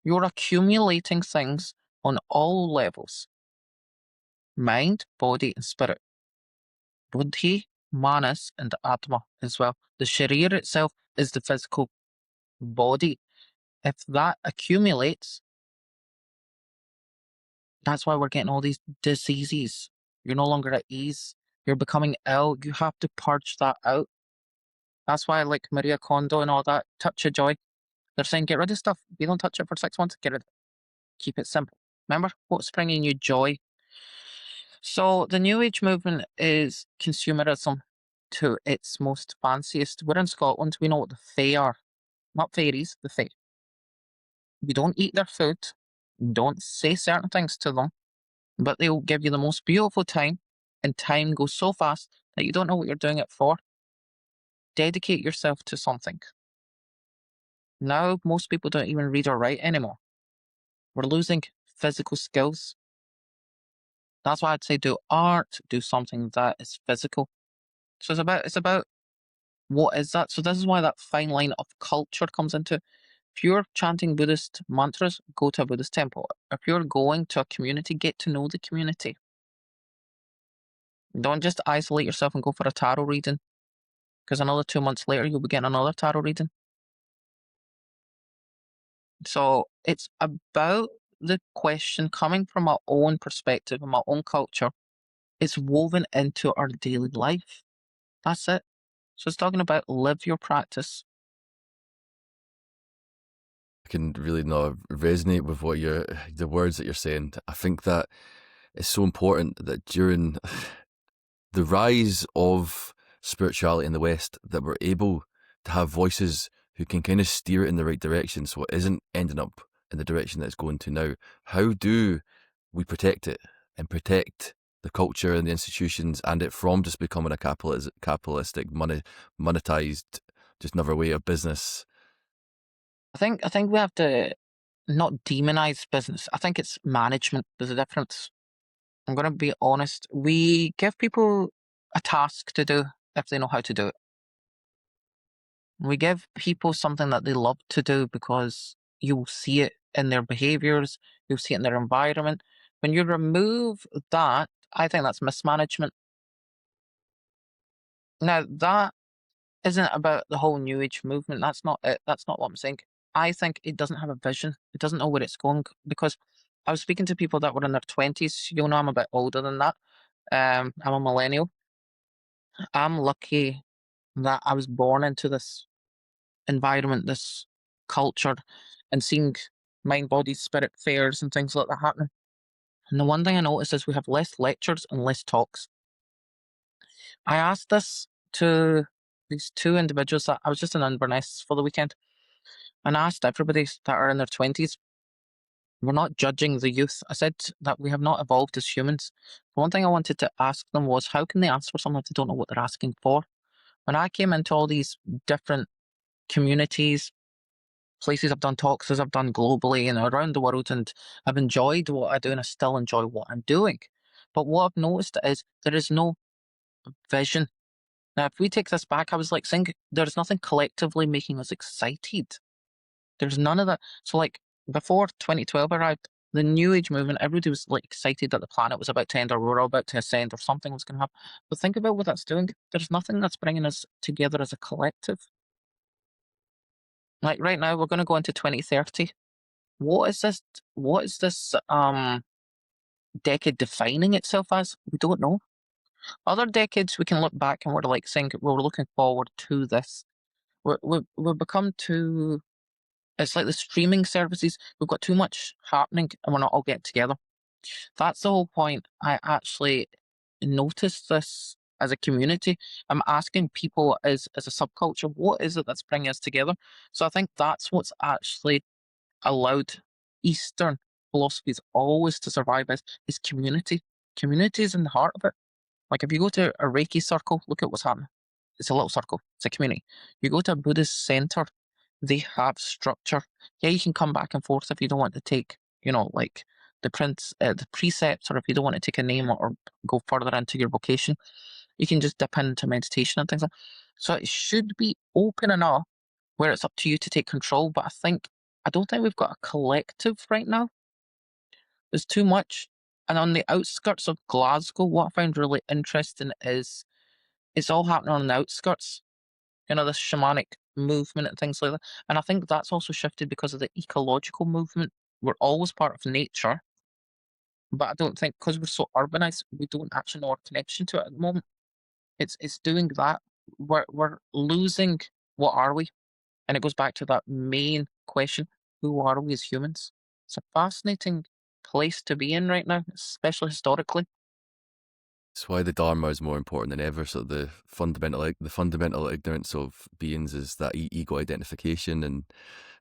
You're accumulating things on all levels. Mind, body, and spirit. Buddhi, manas, and atma as well. The sharir itself is the physical body. If that accumulates, that's why we're getting all these diseases. You're no longer at ease. You're becoming ill. You have to purge that out. That's why, like Maria Kondo and all that, touch of joy. They're saying get rid of stuff. You don't touch it for 6 months, get rid of it. Keep it simple. Remember what's bringing you joy. So the New Age movement is consumerism to its most fanciest. We're in Scotland. We know what the Fae are. Not fairies, the Fae. We don't eat their food. Don't say certain things to them. But they'll give you the most beautiful time, and time goes so fast that you don't know what you're doing it for. Dedicate yourself to something. Now, most people don't even read or write anymore. We're losing physical skills. That's why I'd say do art, do something that is physical. So it's about what is that? So this is why that fine line of culture comes into it. If you're chanting Buddhist mantras, go to a Buddhist temple. If you're going to a community, get to know the community. Don't just isolate yourself and go for a tarot reading, because another 2 months later you'll be getting another tarot reading. So it's about the question coming from our own perspective and our own culture. It's woven into our daily life. That's it. So it's talking about live your practice. I can really not resonate with the words that you're saying. I think that it's so important that during the rise of spirituality in the West, that we're able to have voices who can kind of steer it in the right direction so it isn't ending up in the direction that it's going to now. How do we protect it and protect the culture and the institutions and it from just becoming a capitalistic, monetized, just another way of business? I think we have to not demonize business. I think it's management. There's a difference. I'm going to be honest. We give people a task to do if they know how to do it. We give people something that they love to do because you'll see it in their behaviors, you'll see it in their environment. When you remove that, I think that's mismanagement. Now, that isn't about the whole New Age movement. That's not it. That's not what I'm saying. I think it doesn't have a vision. It doesn't know where it's going because I was speaking to people that were in their 20s. You'll know I'm a bit older than that. I'm a millennial. I'm lucky that I was born into this environment, this culture, and seeing mind, body, spirit fairs and things like that happening. And the one thing I noticed is we have less lectures and less talks. I asked this to these two individuals that I was just in Inverness for the weekend, and I asked everybody that are in their 20s. We're not judging the youth. I said that we have not evolved as humans. The one thing I wanted to ask them was, how can they ask for something if they don't know what they're asking for? When I came into all these different communities, places I've done talks as I've done globally and around the world, and I've enjoyed what I do and I still enjoy what I'm doing. But what I've noticed is there is no vision. Now, if we take this back, I was like saying there's nothing collectively making us excited. There's none of that. So, like, before 2012 arrived, the New Age movement, everybody was like excited that the planet was about to end, or we were all about to ascend, or something was going to happen. But think about what that's doing. There's nothing that's bringing us together as a collective. Like right now, we're going to go into 2030. What is this? What is this decade defining itself as? We don't know. Other decades, we can look back and we're like saying we're looking forward to this. We've become too. It's like the streaming services. We've got too much happening, and we're not all getting together. That's the whole point. I actually noticed this as a community. I'm asking people as a subculture, what is it that's bringing us together? So I think that's what's actually allowed Eastern philosophies always to survive is community. Community is in the heart of it. Like if you go to a Reiki circle, look at what's happening. It's a little circle. It's a community. You go to a Buddhist center, they have structure. Yeah, you can come back and forth if you don't want to take, like the precepts, or if you don't want to take a name or go further into your vocation, you can just dip into meditation and things like that. So it should be open enough where it's up to you to take control. But I don't think we've got a collective right now. There's too much. And on the outskirts of Glasgow, what I found really interesting is it's all happening on the outskirts, this shamanic movement and things like that. And I think that's also shifted because of the ecological movement. We're always part of nature, but I don't think because we're so urbanized, we don't actually know our connection to it at the moment. It's doing that. We're losing what are we? And it goes back to that main question, who are we as humans? It's a fascinating place to be in right now, especially historically. It's why the Dharma is more important than ever. So the fundamental ignorance of beings is that ego identification and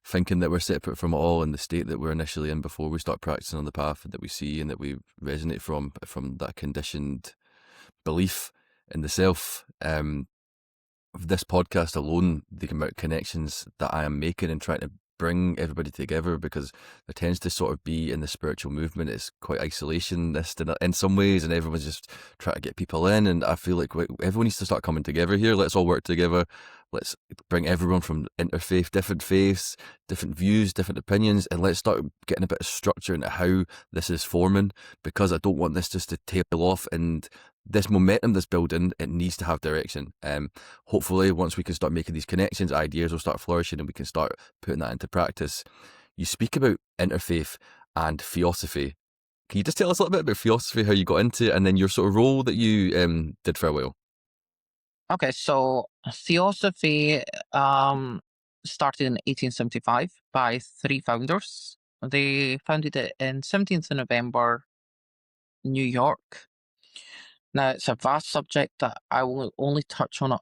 thinking that we're separate from it all, in the state that we're initially in before we start practicing on the path that we see and that we resonate from that conditioned belief in the self. Of this podcast alone, the amount of connections that I am making and trying to bring everybody together, because there tends to sort of be in the spiritual movement, it's quite isolationist in some ways, and everyone's just trying to get people in. And I feel like everyone needs to start coming together here. Let's all work together. Let's bring everyone from interfaith, different faiths, different views, different opinions, and let's start getting a bit of structure into how this is forming, because I don't want this just to tail off. And this momentum that's building, it needs to have direction. Hopefully, once we can start making these connections, ideas will start flourishing and we can start putting that into practice. You speak about interfaith and theosophy. Can you just tell us a little bit about theosophy, how you got into it, and then your sort of role that you did for a while? Okay, so Theosophy started in 1875 by three founders. They founded it in 17th of November, New York. Now, it's a vast subject that I will only touch on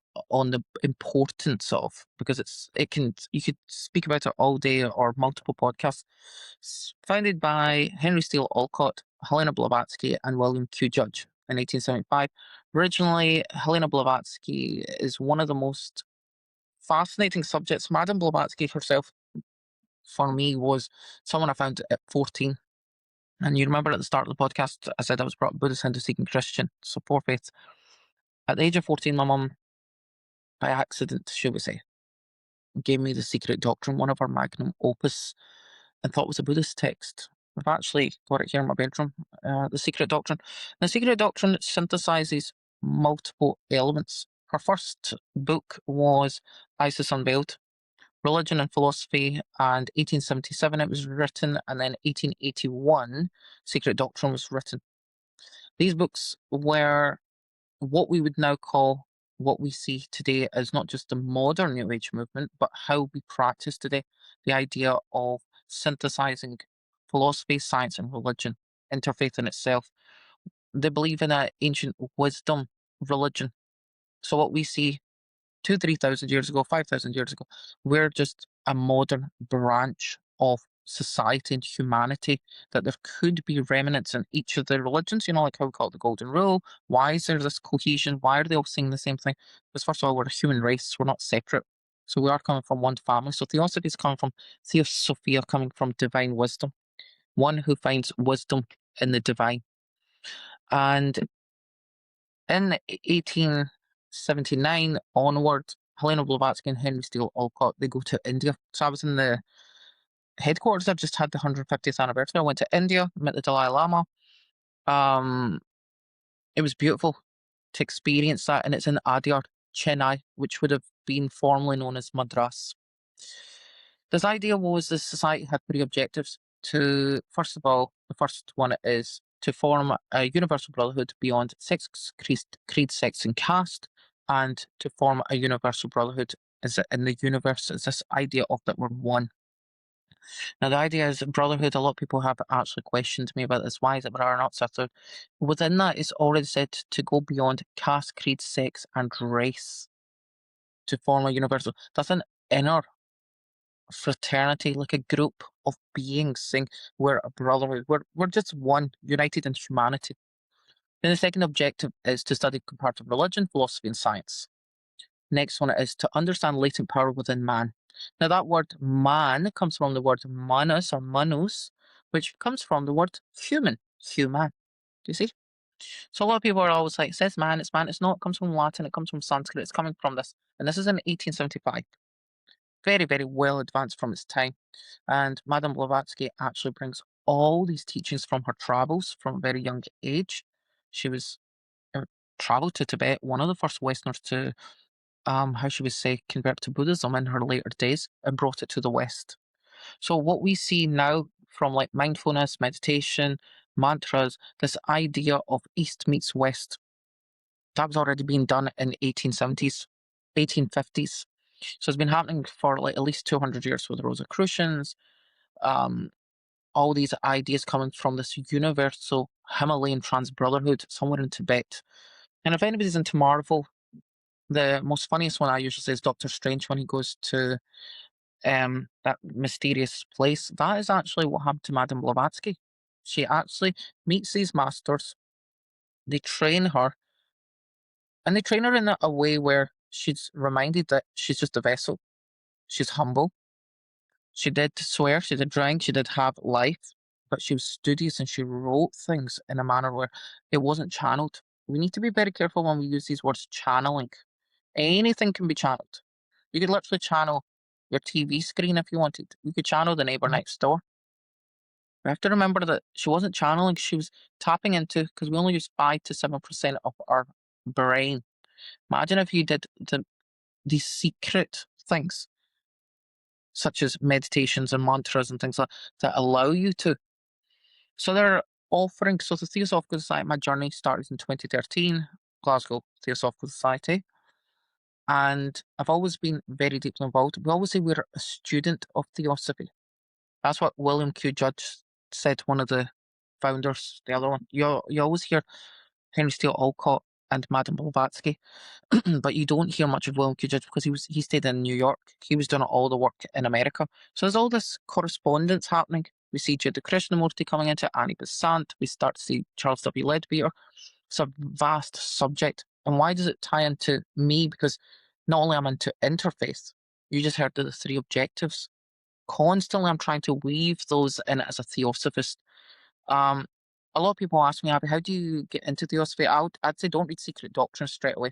the importance of, because you could speak about it all day or multiple podcasts. It's founded by Henry Steele Olcott, Helena Blavatsky, and William Q. Judge in 1875. Originally, Helena Blavatsky is one of the most fascinating subjects. Madame Blavatsky herself, for me, was someone I found at 14. And you remember at the start of the podcast, I said I was brought up Buddhist, Hindu, Sikh, and Christian, so four faiths. At the age of 14, my mum, by accident, should we say, gave me The Secret Doctrine, one of her magnum opus, and thought it was a Buddhist text. I've actually got it here in my bedroom, The Secret Doctrine. The Secret Doctrine synthesizes multiple elements. Her first book was Isis Unveiled, Religion and Philosophy, and 1877 it was written, and then 1881, Secret Doctrine was written. These books were what we would now call what we see today as not just the modern New Age movement, but how we practice today. The idea of synthesizing philosophy, science, and religion, interfaith in itself. They believe in an ancient wisdom religion. So what we see 3,000 years ago, 5,000 years ago, we're just a modern branch of society and humanity, that there could be remnants in each of the religions, like how we call it the golden rule. Why is there this cohesion? Why are they all saying the same thing? Because first of all, we're a human race, we're not separate. So we are coming from one family. So theosophy is coming from theosophia, coming from divine wisdom, one who finds wisdom in the divine. And in 1879 onward, Helena Blavatsky and Henry Steele Olcott, they go to India. So I was in the headquarters. I've just had the 150th anniversary. I went to India, met the Dalai Lama. Um, it was beautiful to experience that, and it's in Adyar, Chennai, which would have been formerly known as Madras. This idea was the society had three objectives. To first of all, the first one is to form a universal brotherhood beyond sex, creed, sex, and caste, and to form a universal brotherhood is in the universe. Is this idea of that we're one. Now, the idea is brotherhood. A lot of people have actually questioned me about this. Why is it brother, not sister? Within that, it's already said to go beyond caste, creed, sex, and race to form a universal. That's an inner fraternity, like a group of beings saying we're a brotherhood. We're just one, united in humanity. Then the second objective is to study comparative religion, philosophy, and science. Next one is to understand latent power within man. Now that word man comes from the word manus or manus, which comes from the word human, human. Do you see? So a lot of people are always like, it says man, it's man. It's not, it comes from Latin, it comes from Sanskrit, it's coming from this. And this is in 1875. Very, very well advanced from its time. And Madame Blavatsky actually brings all these teachings from her travels from a very young age. She was traveled to Tibet, one of the first Westerners to, how should we say, convert to Buddhism in her later days and brought it to the West. So what we see now from like mindfulness, meditation, mantras, this idea of East meets West, that was already being done in 1870s, 1850s. So it's been happening for like at least 200 years with the Rosicrucians, um, all these ideas coming from this universal Himalayan trans brotherhood somewhere in Tibet. And if anybody's into Marvel, the most funniest one I usually say is Doctor Strange when he goes to that mysterious place. That is actually what happened to Madame Blavatsky. She actually meets these masters, they train her, and they train her in a way where she's reminded that she's just a vessel. She's humble. She did swear, she did drink, she did have life, but she was studious and she wrote things in a manner where it wasn't channeled. We need to be very careful when we use these words channeling. Anything can be channeled. You could literally channel your TV screen if you wanted. You could channel the neighbor next door. We have to remember that she wasn't channeling, she was tapping into, because we only use 5 to 7% of our brain. Imagine if you did these secret things such as meditations and mantras and things like that allow you to. So they're offering, so the Theosophical Society, my journey started in 2013, Glasgow Theosophical Society, and I've always been very deeply involved. We always say we're a student of Theosophy. That's what William Q. Judge said, one of the founders, the other one. You always hear Henry Steele Olcott and Madame Blavatsky, but you don't hear much of William Q. Judge because he stayed in New York. He was doing all the work in America. So there's all this correspondence happening. We see Jiddu Krishnamurti coming into it, Annie Besant. We start to see Charles W. Leadbeater. It's a vast subject. And why does it tie into me? Because not only am I into interfaith, you just heard the three objectives. Constantly, I'm trying to weave those in as a theosophist. Um, a lot of people ask me, Abby, how do you get into theosophy? I'd say don't read Secret Doctrines straight away.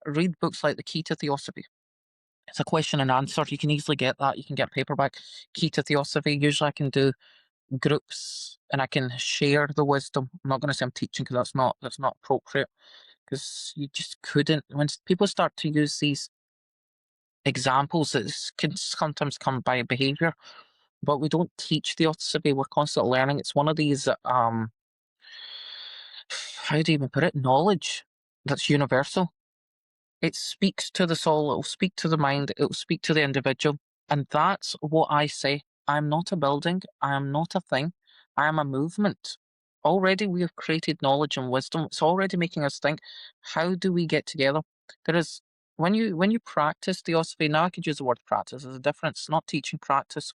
Read books like The Key to Theosophy. It's a question and answer. You can easily get that. You can get paperback. Key to Theosophy. Usually I can do groups and I can share the wisdom. I'm not going to say I'm teaching because that's not appropriate, because you just couldn't. When people start to use these examples, it can sometimes come by behavior, but we don't teach theosophy. We're constantly learning. It's one of these how do you even put it, knowledge that's universal. It speaks to the soul, it'll speak to the mind, it'll speak to the individual. And that's what I say. I'm not a building, I am not a thing, I am a movement. Already we have created knowledge and wisdom. It's already making us think, how do we get together? There is, when you practice theosophy, now I could use the word practice, there's a difference, not teaching, practice.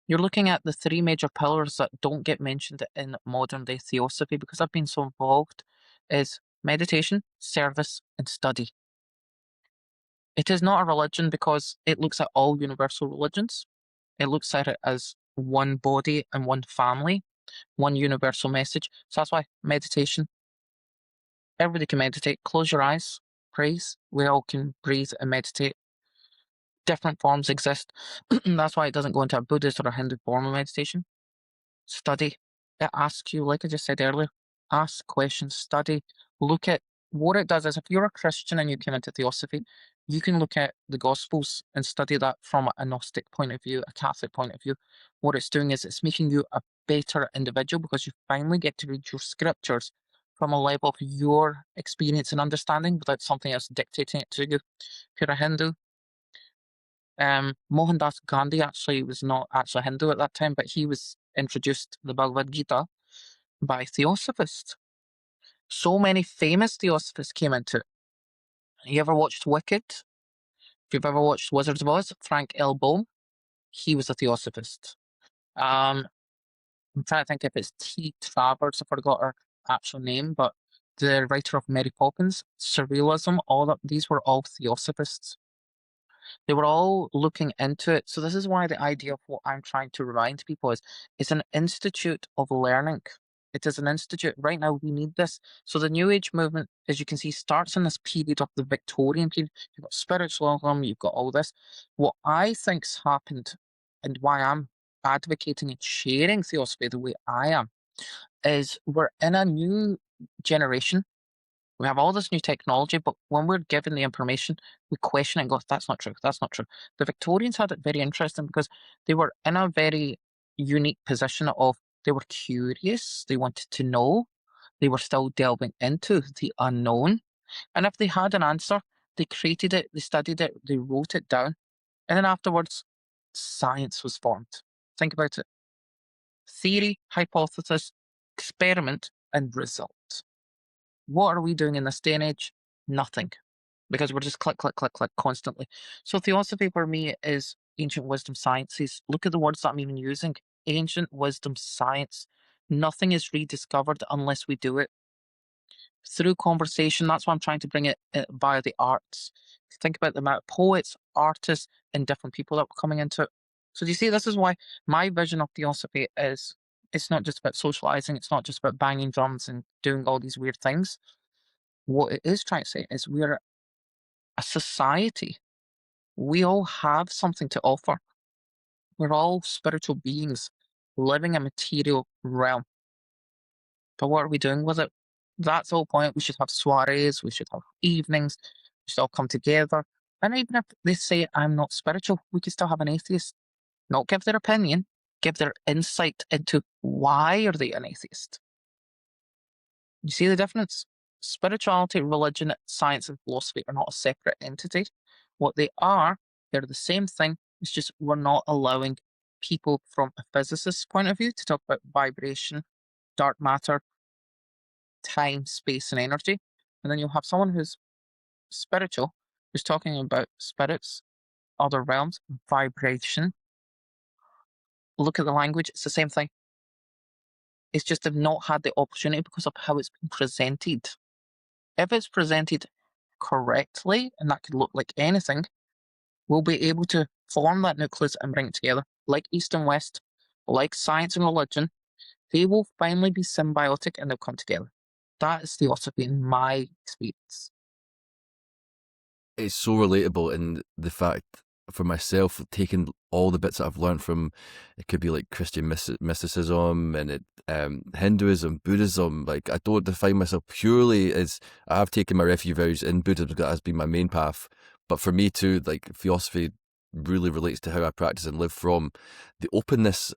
You're looking at the three major pillars that don't get mentioned in modern day theosophy because I've been so involved, is meditation, service, and study. It is not a religion because it looks at all universal religions. It looks at it as one body and one family, one universal message. So that's why meditation, everybody can meditate. Close your eyes, praise. We all can breathe and meditate. Different forms exist. That's why it doesn't go into a Buddhist or a Hindu form of meditation. Study. It asks you, like I just said earlier, ask questions, study, look at what it does is if you're a Christian and you came into theosophy, you can look at the Gospels and study that from a Gnostic point of view, a Catholic point of view. What it's doing is it's making you a better individual because you finally get to read your scriptures from a level of your experience and understanding without something else dictating it to you. If you're a Hindu, Mohandas Gandhi actually was not actually Hindu at that time, but he was introduced the Bhagavad Gita by theosophists. So many famous theosophists came into it. You ever watched Wicked? If you've ever watched Wizards of Oz, Frank L. Baum, he was a theosophist. I'm trying to think if it's T. Travers, I forgot her actual name, but the writer of Mary Poppins, Surrealism, these were all theosophists. They were all looking into it. So this is why the idea of what I'm trying to remind people is it's an institute of learning. It is an institute. Right now, we need this. So the New Age movement, as you can see, starts in this period of the Victorian period. You've got spiritualism, you've got all this. What I think's happened and why I'm advocating and sharing theosophy the way I am is we're in a new generation. We have all this new technology, but when we're given the information, we question it and go, that's not true, that's not true. The Victorians had it very interesting because they were in a very unique position of they were curious, they wanted to know, they were still delving into the unknown. And if they had an answer, they created it, they studied it, they wrote it down, and then afterwards, science was formed. Think about it. Theory, hypothesis, experiment, and result. What are we doing in this day and age? Nothing. Because we're just click, click, click, click constantly. So theosophy for me is ancient wisdom sciences. Look at the words that I'm even using. Ancient wisdom science. Nothing is rediscovered unless we do it. Through conversation, that's why I'm trying to bring it via the arts. Think about the amount of poets, artists, and different people that were coming into it. So do you see, this is why my vision of theosophy is it's not just about socializing, it's not just about banging drums and doing all these weird things. What it is trying to say is we're a society. We all have something to offer. We're all spiritual beings living a material realm. But what are we doing with it? That's the whole point. We should have soirees, we should have evenings, we should all come together. And even if they say I'm not spiritual, we could still have an atheist. Not give their opinion, give their insight into why are they an atheist. You see the difference? Spirituality, religion, science, and philosophy are not a separate entity. What they are, they're the same thing. It's just we're not allowing people from a physicist's point of view to talk about vibration, dark matter, time, space, and energy. And then you'll have someone who's spiritual, who's talking about spirits, other realms, vibration. Look at the language, it's the same thing. It's just they've not had the opportunity because of how it's been presented. If it's presented correctly, and that could look like anything, we'll be able to form that nucleus and bring it together. Like East and West, like science and religion, they will finally be symbiotic and they'll come together. That is theosophy in my experience. It's so relatable in the fact for myself, taking all the bits that I've learned from, it could be like Christian mysticism and Hinduism, Buddhism. Like, I don't define myself purely as I have taken my refuge in Buddhism because that has been my main path. But for me too, like theosophy really relates to how I practice and live from the openness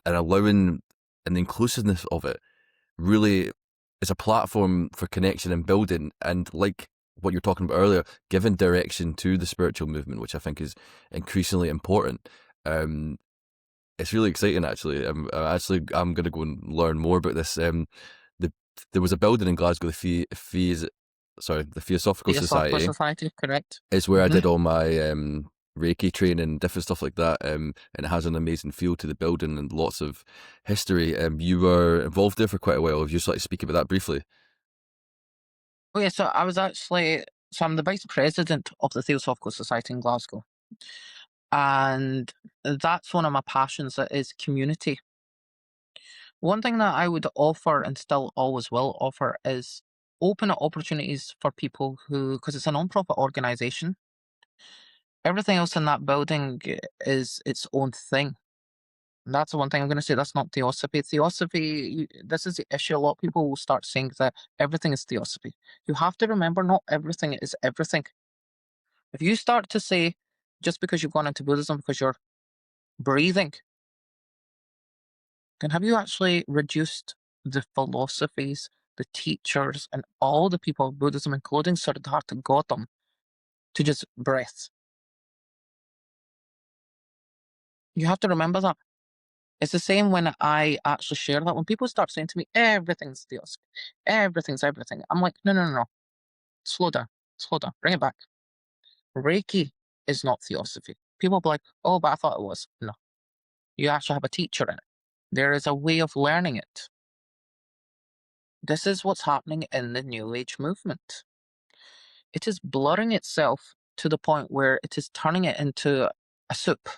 and allowing and the inclusiveness of it really is a platform for connection and building. And like what you're talking about earlier, giving direction to the spiritual movement, which I think is increasingly important. It's really exciting, actually. I'm going to go and learn more about this. There was a building in Glasgow, the Theosophical Theosophical Society. Society, correct. It's where I did all my Reiki training, different stuff like that, and it has an amazing feel to the building and lots of history. You were involved there for quite a while. If you just like to speak about that briefly. Oh yeah, so I was actually I'm the vice president of the Theosophical Society in Glasgow. And that's one of my passions, that is community. One thing that I would offer and still always will offer is open opportunities for people who, because it's a non-profit organization, Everything else in that building is its own thing. And that's the one thing I'm going to say. That's not theosophy. Theosophy, this is the issue. A lot of people will start saying that everything is theosophy. You have to remember, not everything is everything. If you start to say, just because you've gone into Buddhism, because you're breathing, then have you actually reduced the philosophies, the teachers, and all the people of Buddhism, including Siddhartha Gautam, to just breath? You have to remember that. It's the same when I actually share that. When people start saying to me, everything's theosophy, everything's everything, I'm like, no, no, no, no. Slow down, slow down, bring it back. Reiki is not theosophy. People will be like, oh, but I thought it was. No, you actually have a teacher in it. There is a way of learning it. This is what's happening in the New Age movement. It is blurring itself to the point where it is turning it into a soup.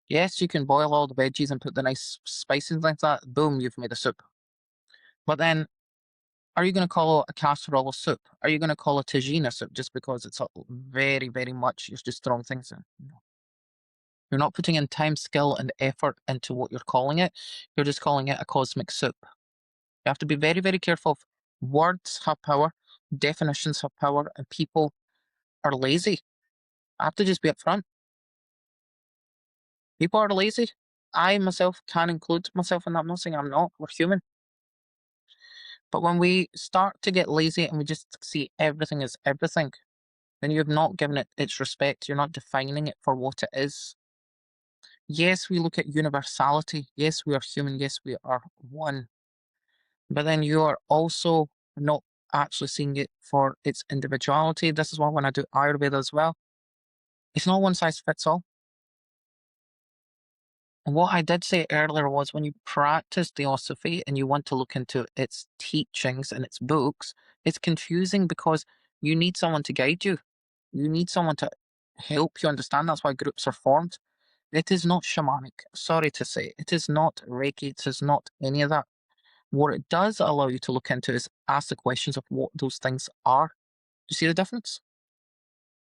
Yes, you can boil all the veggies and put the nice spices like that. Boom, you've made a soup. But then, are you going to call a casserole a soup? Are you going to call a tagine a soup just because it's very, very much, you're just throwing things in? No. You're not putting in time, skill, and effort into what you're calling it. You're just calling it a cosmic soup. You have to be very, very careful. Words have power, definitions have power, and people are lazy. I have to just be upfront. People are lazy. I myself can include myself in that. I'm not saying I'm not. We're human. But when we start to get lazy and we just see everything as everything, then you have not given it its respect. You're not defining it for what it is. Yes, we look at universality. Yes, we are human. Yes, we are one. But then you are also not actually seeing it for its individuality. This is why when I do Ayurveda as well, it's not one size fits all. And what I did say earlier was when you practice theosophy and you want to look into its teachings and its books, it's confusing because you need someone to guide you. You need someone to help you understand. That's why groups are formed. It is not shamanic. Sorry to say. It is not Reiki. It is not any of that. What it does allow you to look into is ask the questions of what those things are. Do you see the difference?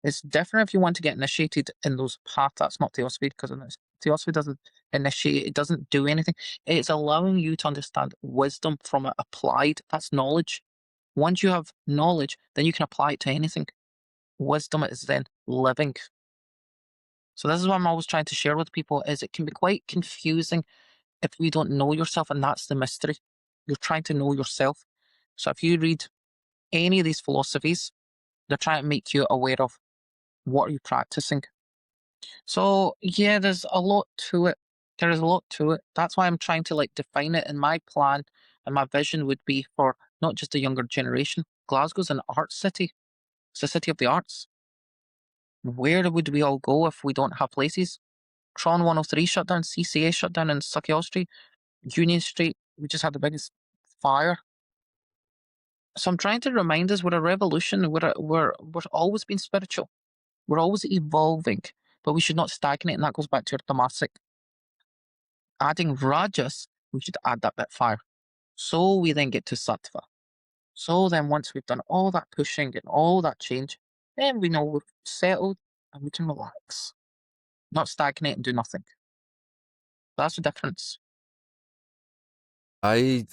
It's different if you want to get initiated in those paths. That's not theosophy because theosophy doesn't initiate, it doesn't do anything. It's allowing you to understand wisdom from it applied. That's knowledge. Once you have knowledge, then you can apply it to anything. Wisdom is then living. So this is what I'm always trying to share with people is it can be quite confusing if you don't know yourself, and that's the mystery. You're trying to know yourself. So if you read any of these philosophies, they're trying to make you aware of what are you practicing. So yeah, there's a lot to it. There is a lot to it. That's why I'm trying to like define it. And my plan and my vision would be for not just the younger generation. Glasgow's an art city. It's a city of the arts. Where would we all go if we don't have places? Tron 103 shut down, CCA shut down in Sucky Street, Union Street. We just had the biggest fire. So I'm trying to remind us we're a revolution. We're always been spiritual. We're always evolving, but we should not stagnate. And that goes back to your Tamasic. Adding Rajas, we should add that bit fire. So we then get to Satva. So then once we've done all that pushing and all that change, then we know we've settled and we can relax. Not stagnate and do nothing. That's the difference. I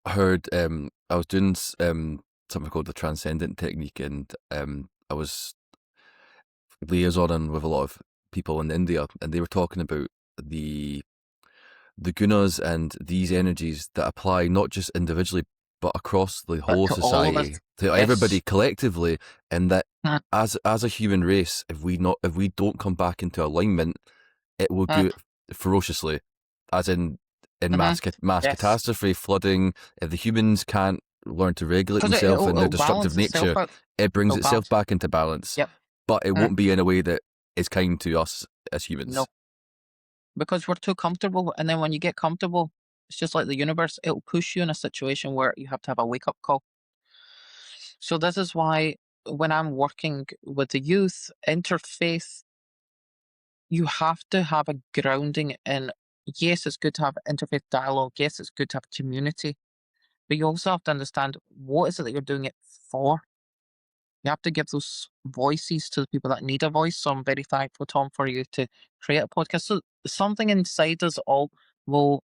heard I was doing something called the transcendent technique, and I was liaisoning with a lot of people in India, and they were talking about the Gunas and these energies that apply not just individually but across the But whole to all of society, us, to everybody yes. collectively, and that Mm, as a human race, if we don't come back into alignment, it will mm, do it ferociously, as in mhm, mass yes. catastrophe, flooding. If the humans can't learn to regulate Because themselves and their it'll destructive balance itself nature, out. it brings It'll itself balance. back into balance. Yep. But it Mm, won't be in a way that is kind to us as no. humans. Because we're too comfortable. And then when you get comfortable, it's just like the universe, it'll push you in a situation where you have to have a wake up call. So this is why when I'm working with the youth, interfaith, you have to have a grounding in, yes, it's good to have interfaith dialogue. Yes, it's good to have community. But you also have to understand what is it that you're doing it for? You have to give those voices to the people that need a voice. So I'm very thankful, Tom, for you to create a podcast. So something inside us all will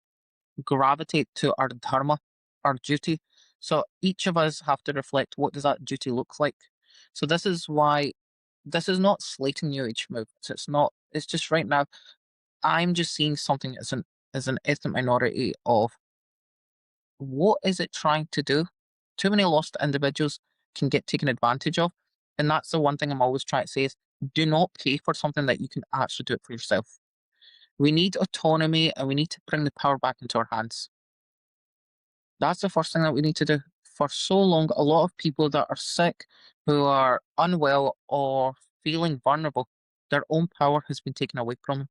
gravitate to our dharma, our duty. So each of us have to reflect, what does that duty look like? So this is why this is not slating new age movements. It's not. It's just right now. I'm just seeing something as an ethnic minority of what is it trying to do. Too many lost individuals can get taken advantage of, and that's the one thing I'm always trying to say is, do not pay for something that you can actually do it for yourself. We need autonomy, and we need to bring the power back into our hands. That's the first thing that we need to do. For so long, a lot of people that are sick, who are unwell or feeling vulnerable, their own power has been taken away from them.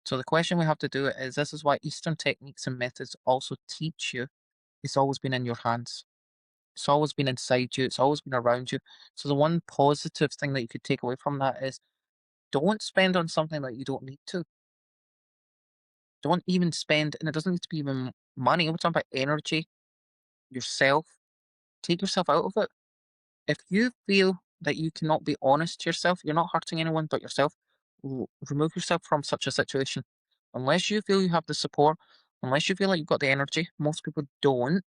So the question we have to do is, this is why Eastern techniques and methods also teach you, it's always been in your hands. It's always been inside you. It's always been around you. So the one positive thing that you could take away from that is, don't spend on something that you don't need to. Don't even spend, and it doesn't need to be even money. We're talking about energy, yourself. Take yourself out of it. If you feel that you cannot be honest to yourself, you're not hurting anyone but yourself, remove yourself from such a situation. Unless you feel you have the support, unless you feel like you've got the energy, most people don't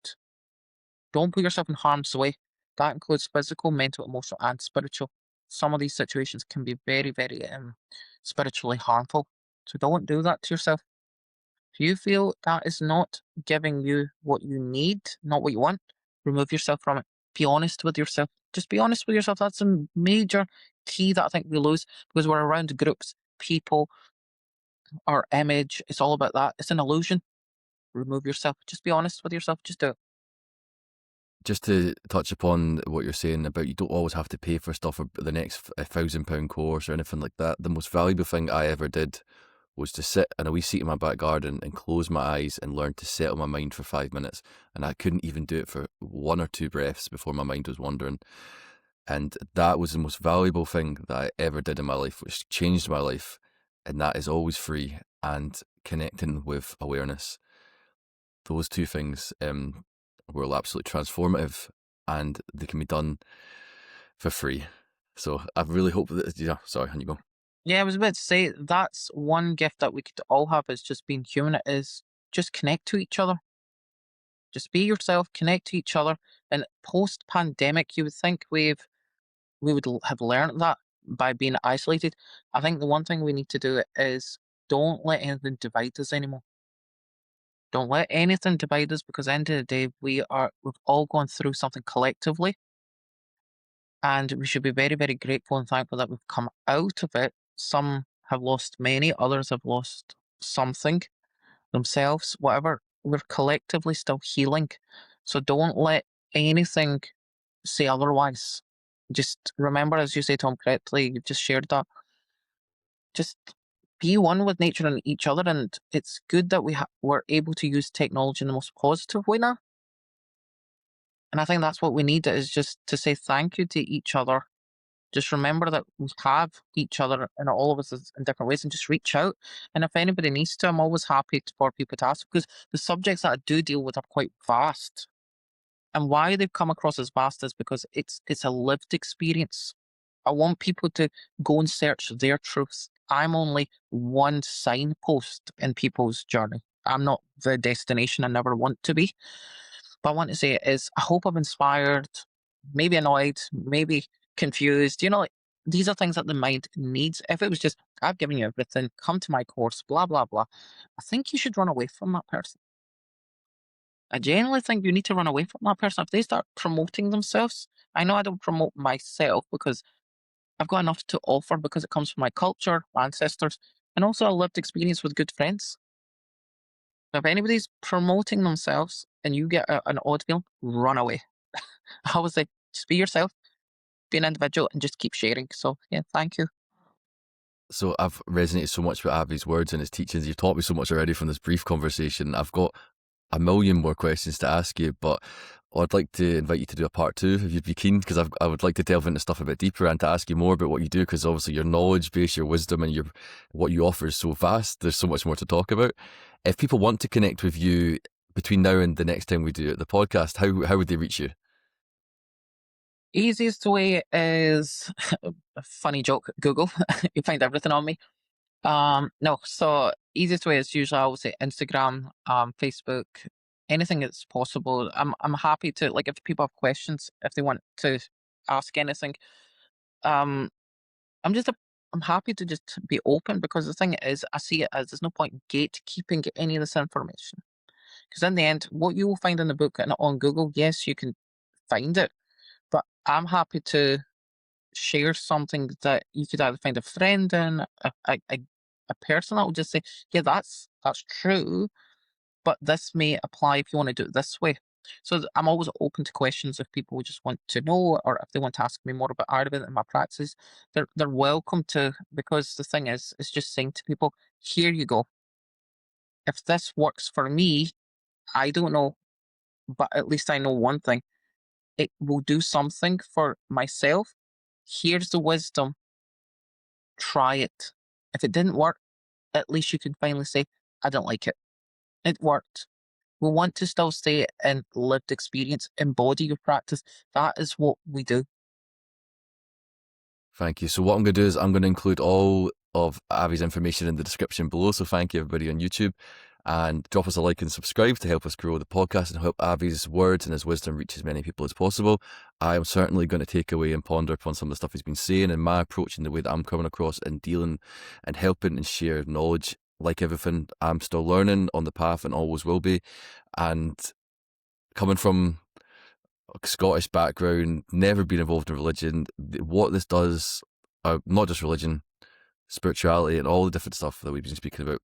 put yourself in harm's way. That includes physical, mental, emotional, and spiritual. Some of these situations can be very, very spiritually harmful. So don't do that to yourself. If you feel that is not giving you what you need, not what you want, remove yourself from it. Be honest with yourself. Just be honest with yourself. That's a major key that I think we lose because we're around groups, people, our image. It's all about that. It's an illusion. Remove yourself. Just be honest with yourself. Just do it. Just to touch upon what you're saying about, you don't always have to pay for stuff or the next £1,000 course or anything like that. The most valuable thing I ever did was to sit in a wee seat in my back garden and close my eyes and learn to settle my mind for 5 minutes. And I couldn't even do it for 1 or 2 breaths before my mind was wandering. And that was the most valuable thing that I ever did in my life, which changed my life. And that is always free and connecting with awareness. Those two things were absolutely transformative, and they can be done for free. So I really hope that, yeah, sorry, and you go. Yeah, I was about to say that's one gift that we could all have is just being human. It is just connect to each other. Just be yourself, connect to each other. And post pandemic, you would think we would have learned that by being isolated. I think the one thing we need to do is don't let anything divide us anymore. Don't let anything divide us because at the end of the day, we've all gone through something collectively, and we should be very, very grateful and thankful that we've come out of it. Some have lost many, others have lost something themselves, whatever. We're collectively still healing. So don't let anything say otherwise. Just remember, as you say, Tom, correctly, you've just shared that. Just be one with nature and each other. And it's good that we're able to use technology in the most positive way now. And I think that's what we need is just to say thank you to each other. Just remember that we have each other and all of us in different ways and just reach out. And if anybody needs to, I'm always happy for people to ask because the subjects that I do deal with are quite vast. And why they've come across as vast is because it's a lived experience. I want people to go and search their truths. I'm only one signpost in people's journey. I'm not the destination. I never want to be. But I want to say is I hope I've inspired, maybe annoyed, maybe confused. Like, these are things that the mind needs. If it was just, I've given you everything, come to my course, blah, blah, blah, I think you should run away from that person. I genuinely think you need to run away from that person. If they start promoting themselves, I know I don't promote myself because I've got enough to offer because it comes from my culture, my ancestors, and also a lived experience with good friends. If anybody's promoting themselves and you get an odd feeling, run away. I would say just be yourself, be an individual, and just keep sharing. So, yeah, thank you. So I've resonated so much with Avi's words and his teachings. You've taught me so much already from this brief conversation. I've got a million more questions to ask you, but I'd like to invite you to do a part 2 if you'd be keen, because I would like to delve into stuff a bit deeper and to ask you more about what you do, because obviously your knowledge base, your wisdom, and what you offer is so vast. There's so much more to talk about. If people want to connect with you between now and the next time we do the podcast, how would they reach you? Easiest way is a funny joke, Google. You find everything on me. No, so easiest way is usually I would say Instagram, Facebook, anything that's possible. I'm happy to, like, if people have questions, if they want to ask anything. Um, I'm just a, I'm happy to just be open, because the thing is, I see it as there's no point gatekeeping any of this information, because in the end, what you will find in the book and on Google, yes, you can find it, but I'm happy to share something that you could either find a friend in, a person that will just say, yeah, that's true, but this may apply if you want to do it this way. So I'm always open to questions if people just want to know, or if they want to ask me more about Ayurveda and my practices. They're welcome to, because the thing is, it's just saying to people, here you go. If this works for me, I don't know, but at least I know one thing. It will do something for myself. Here's the wisdom. Try it. If it didn't work, at least you can finally say, I don't like it. It worked. We want to still stay in lived experience, embody your practice. That is what we do. Thank you. So what I'm going to do is I'm going to include all of Avi's information in the description below. So thank you everybody on YouTube, and drop us a like and subscribe to help us grow the podcast and help Avi's words and his wisdom reach as many people as possible. I am certainly going to take away and ponder upon some of the stuff he's been saying, and my approach and the way that I'm coming across and dealing and helping and share knowledge. Like everything, I'm still learning on the path and always will be. And coming from Scottish background, never been involved in religion, what this does, not just religion, spirituality and all the different stuff that we've been speaking about,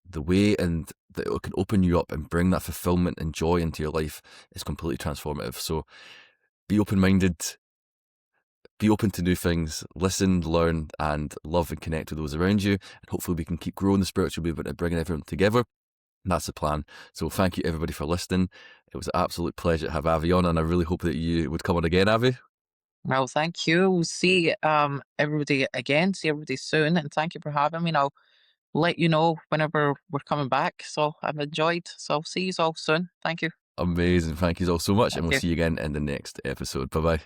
the way and that it can open you up and bring that fulfillment and joy into your life is completely transformative. So be open-minded, be open to new things, listen, learn, and love and connect with those around you. And hopefully we can keep growing the spiritual movement and bringing everyone together. That's the plan. So thank you everybody for listening. It was an absolute pleasure to have Avi on, and I really hope that you would come on again, Avi. Well, thank you. We'll see everybody again, see everybody soon, and thank you for having me. And I'll let you know whenever we're coming back. So I've enjoyed. So I'll see you all soon. Thank you. Amazing. Thank you all so much, and Thank we'll you. see you again in the next episode. Bye bye.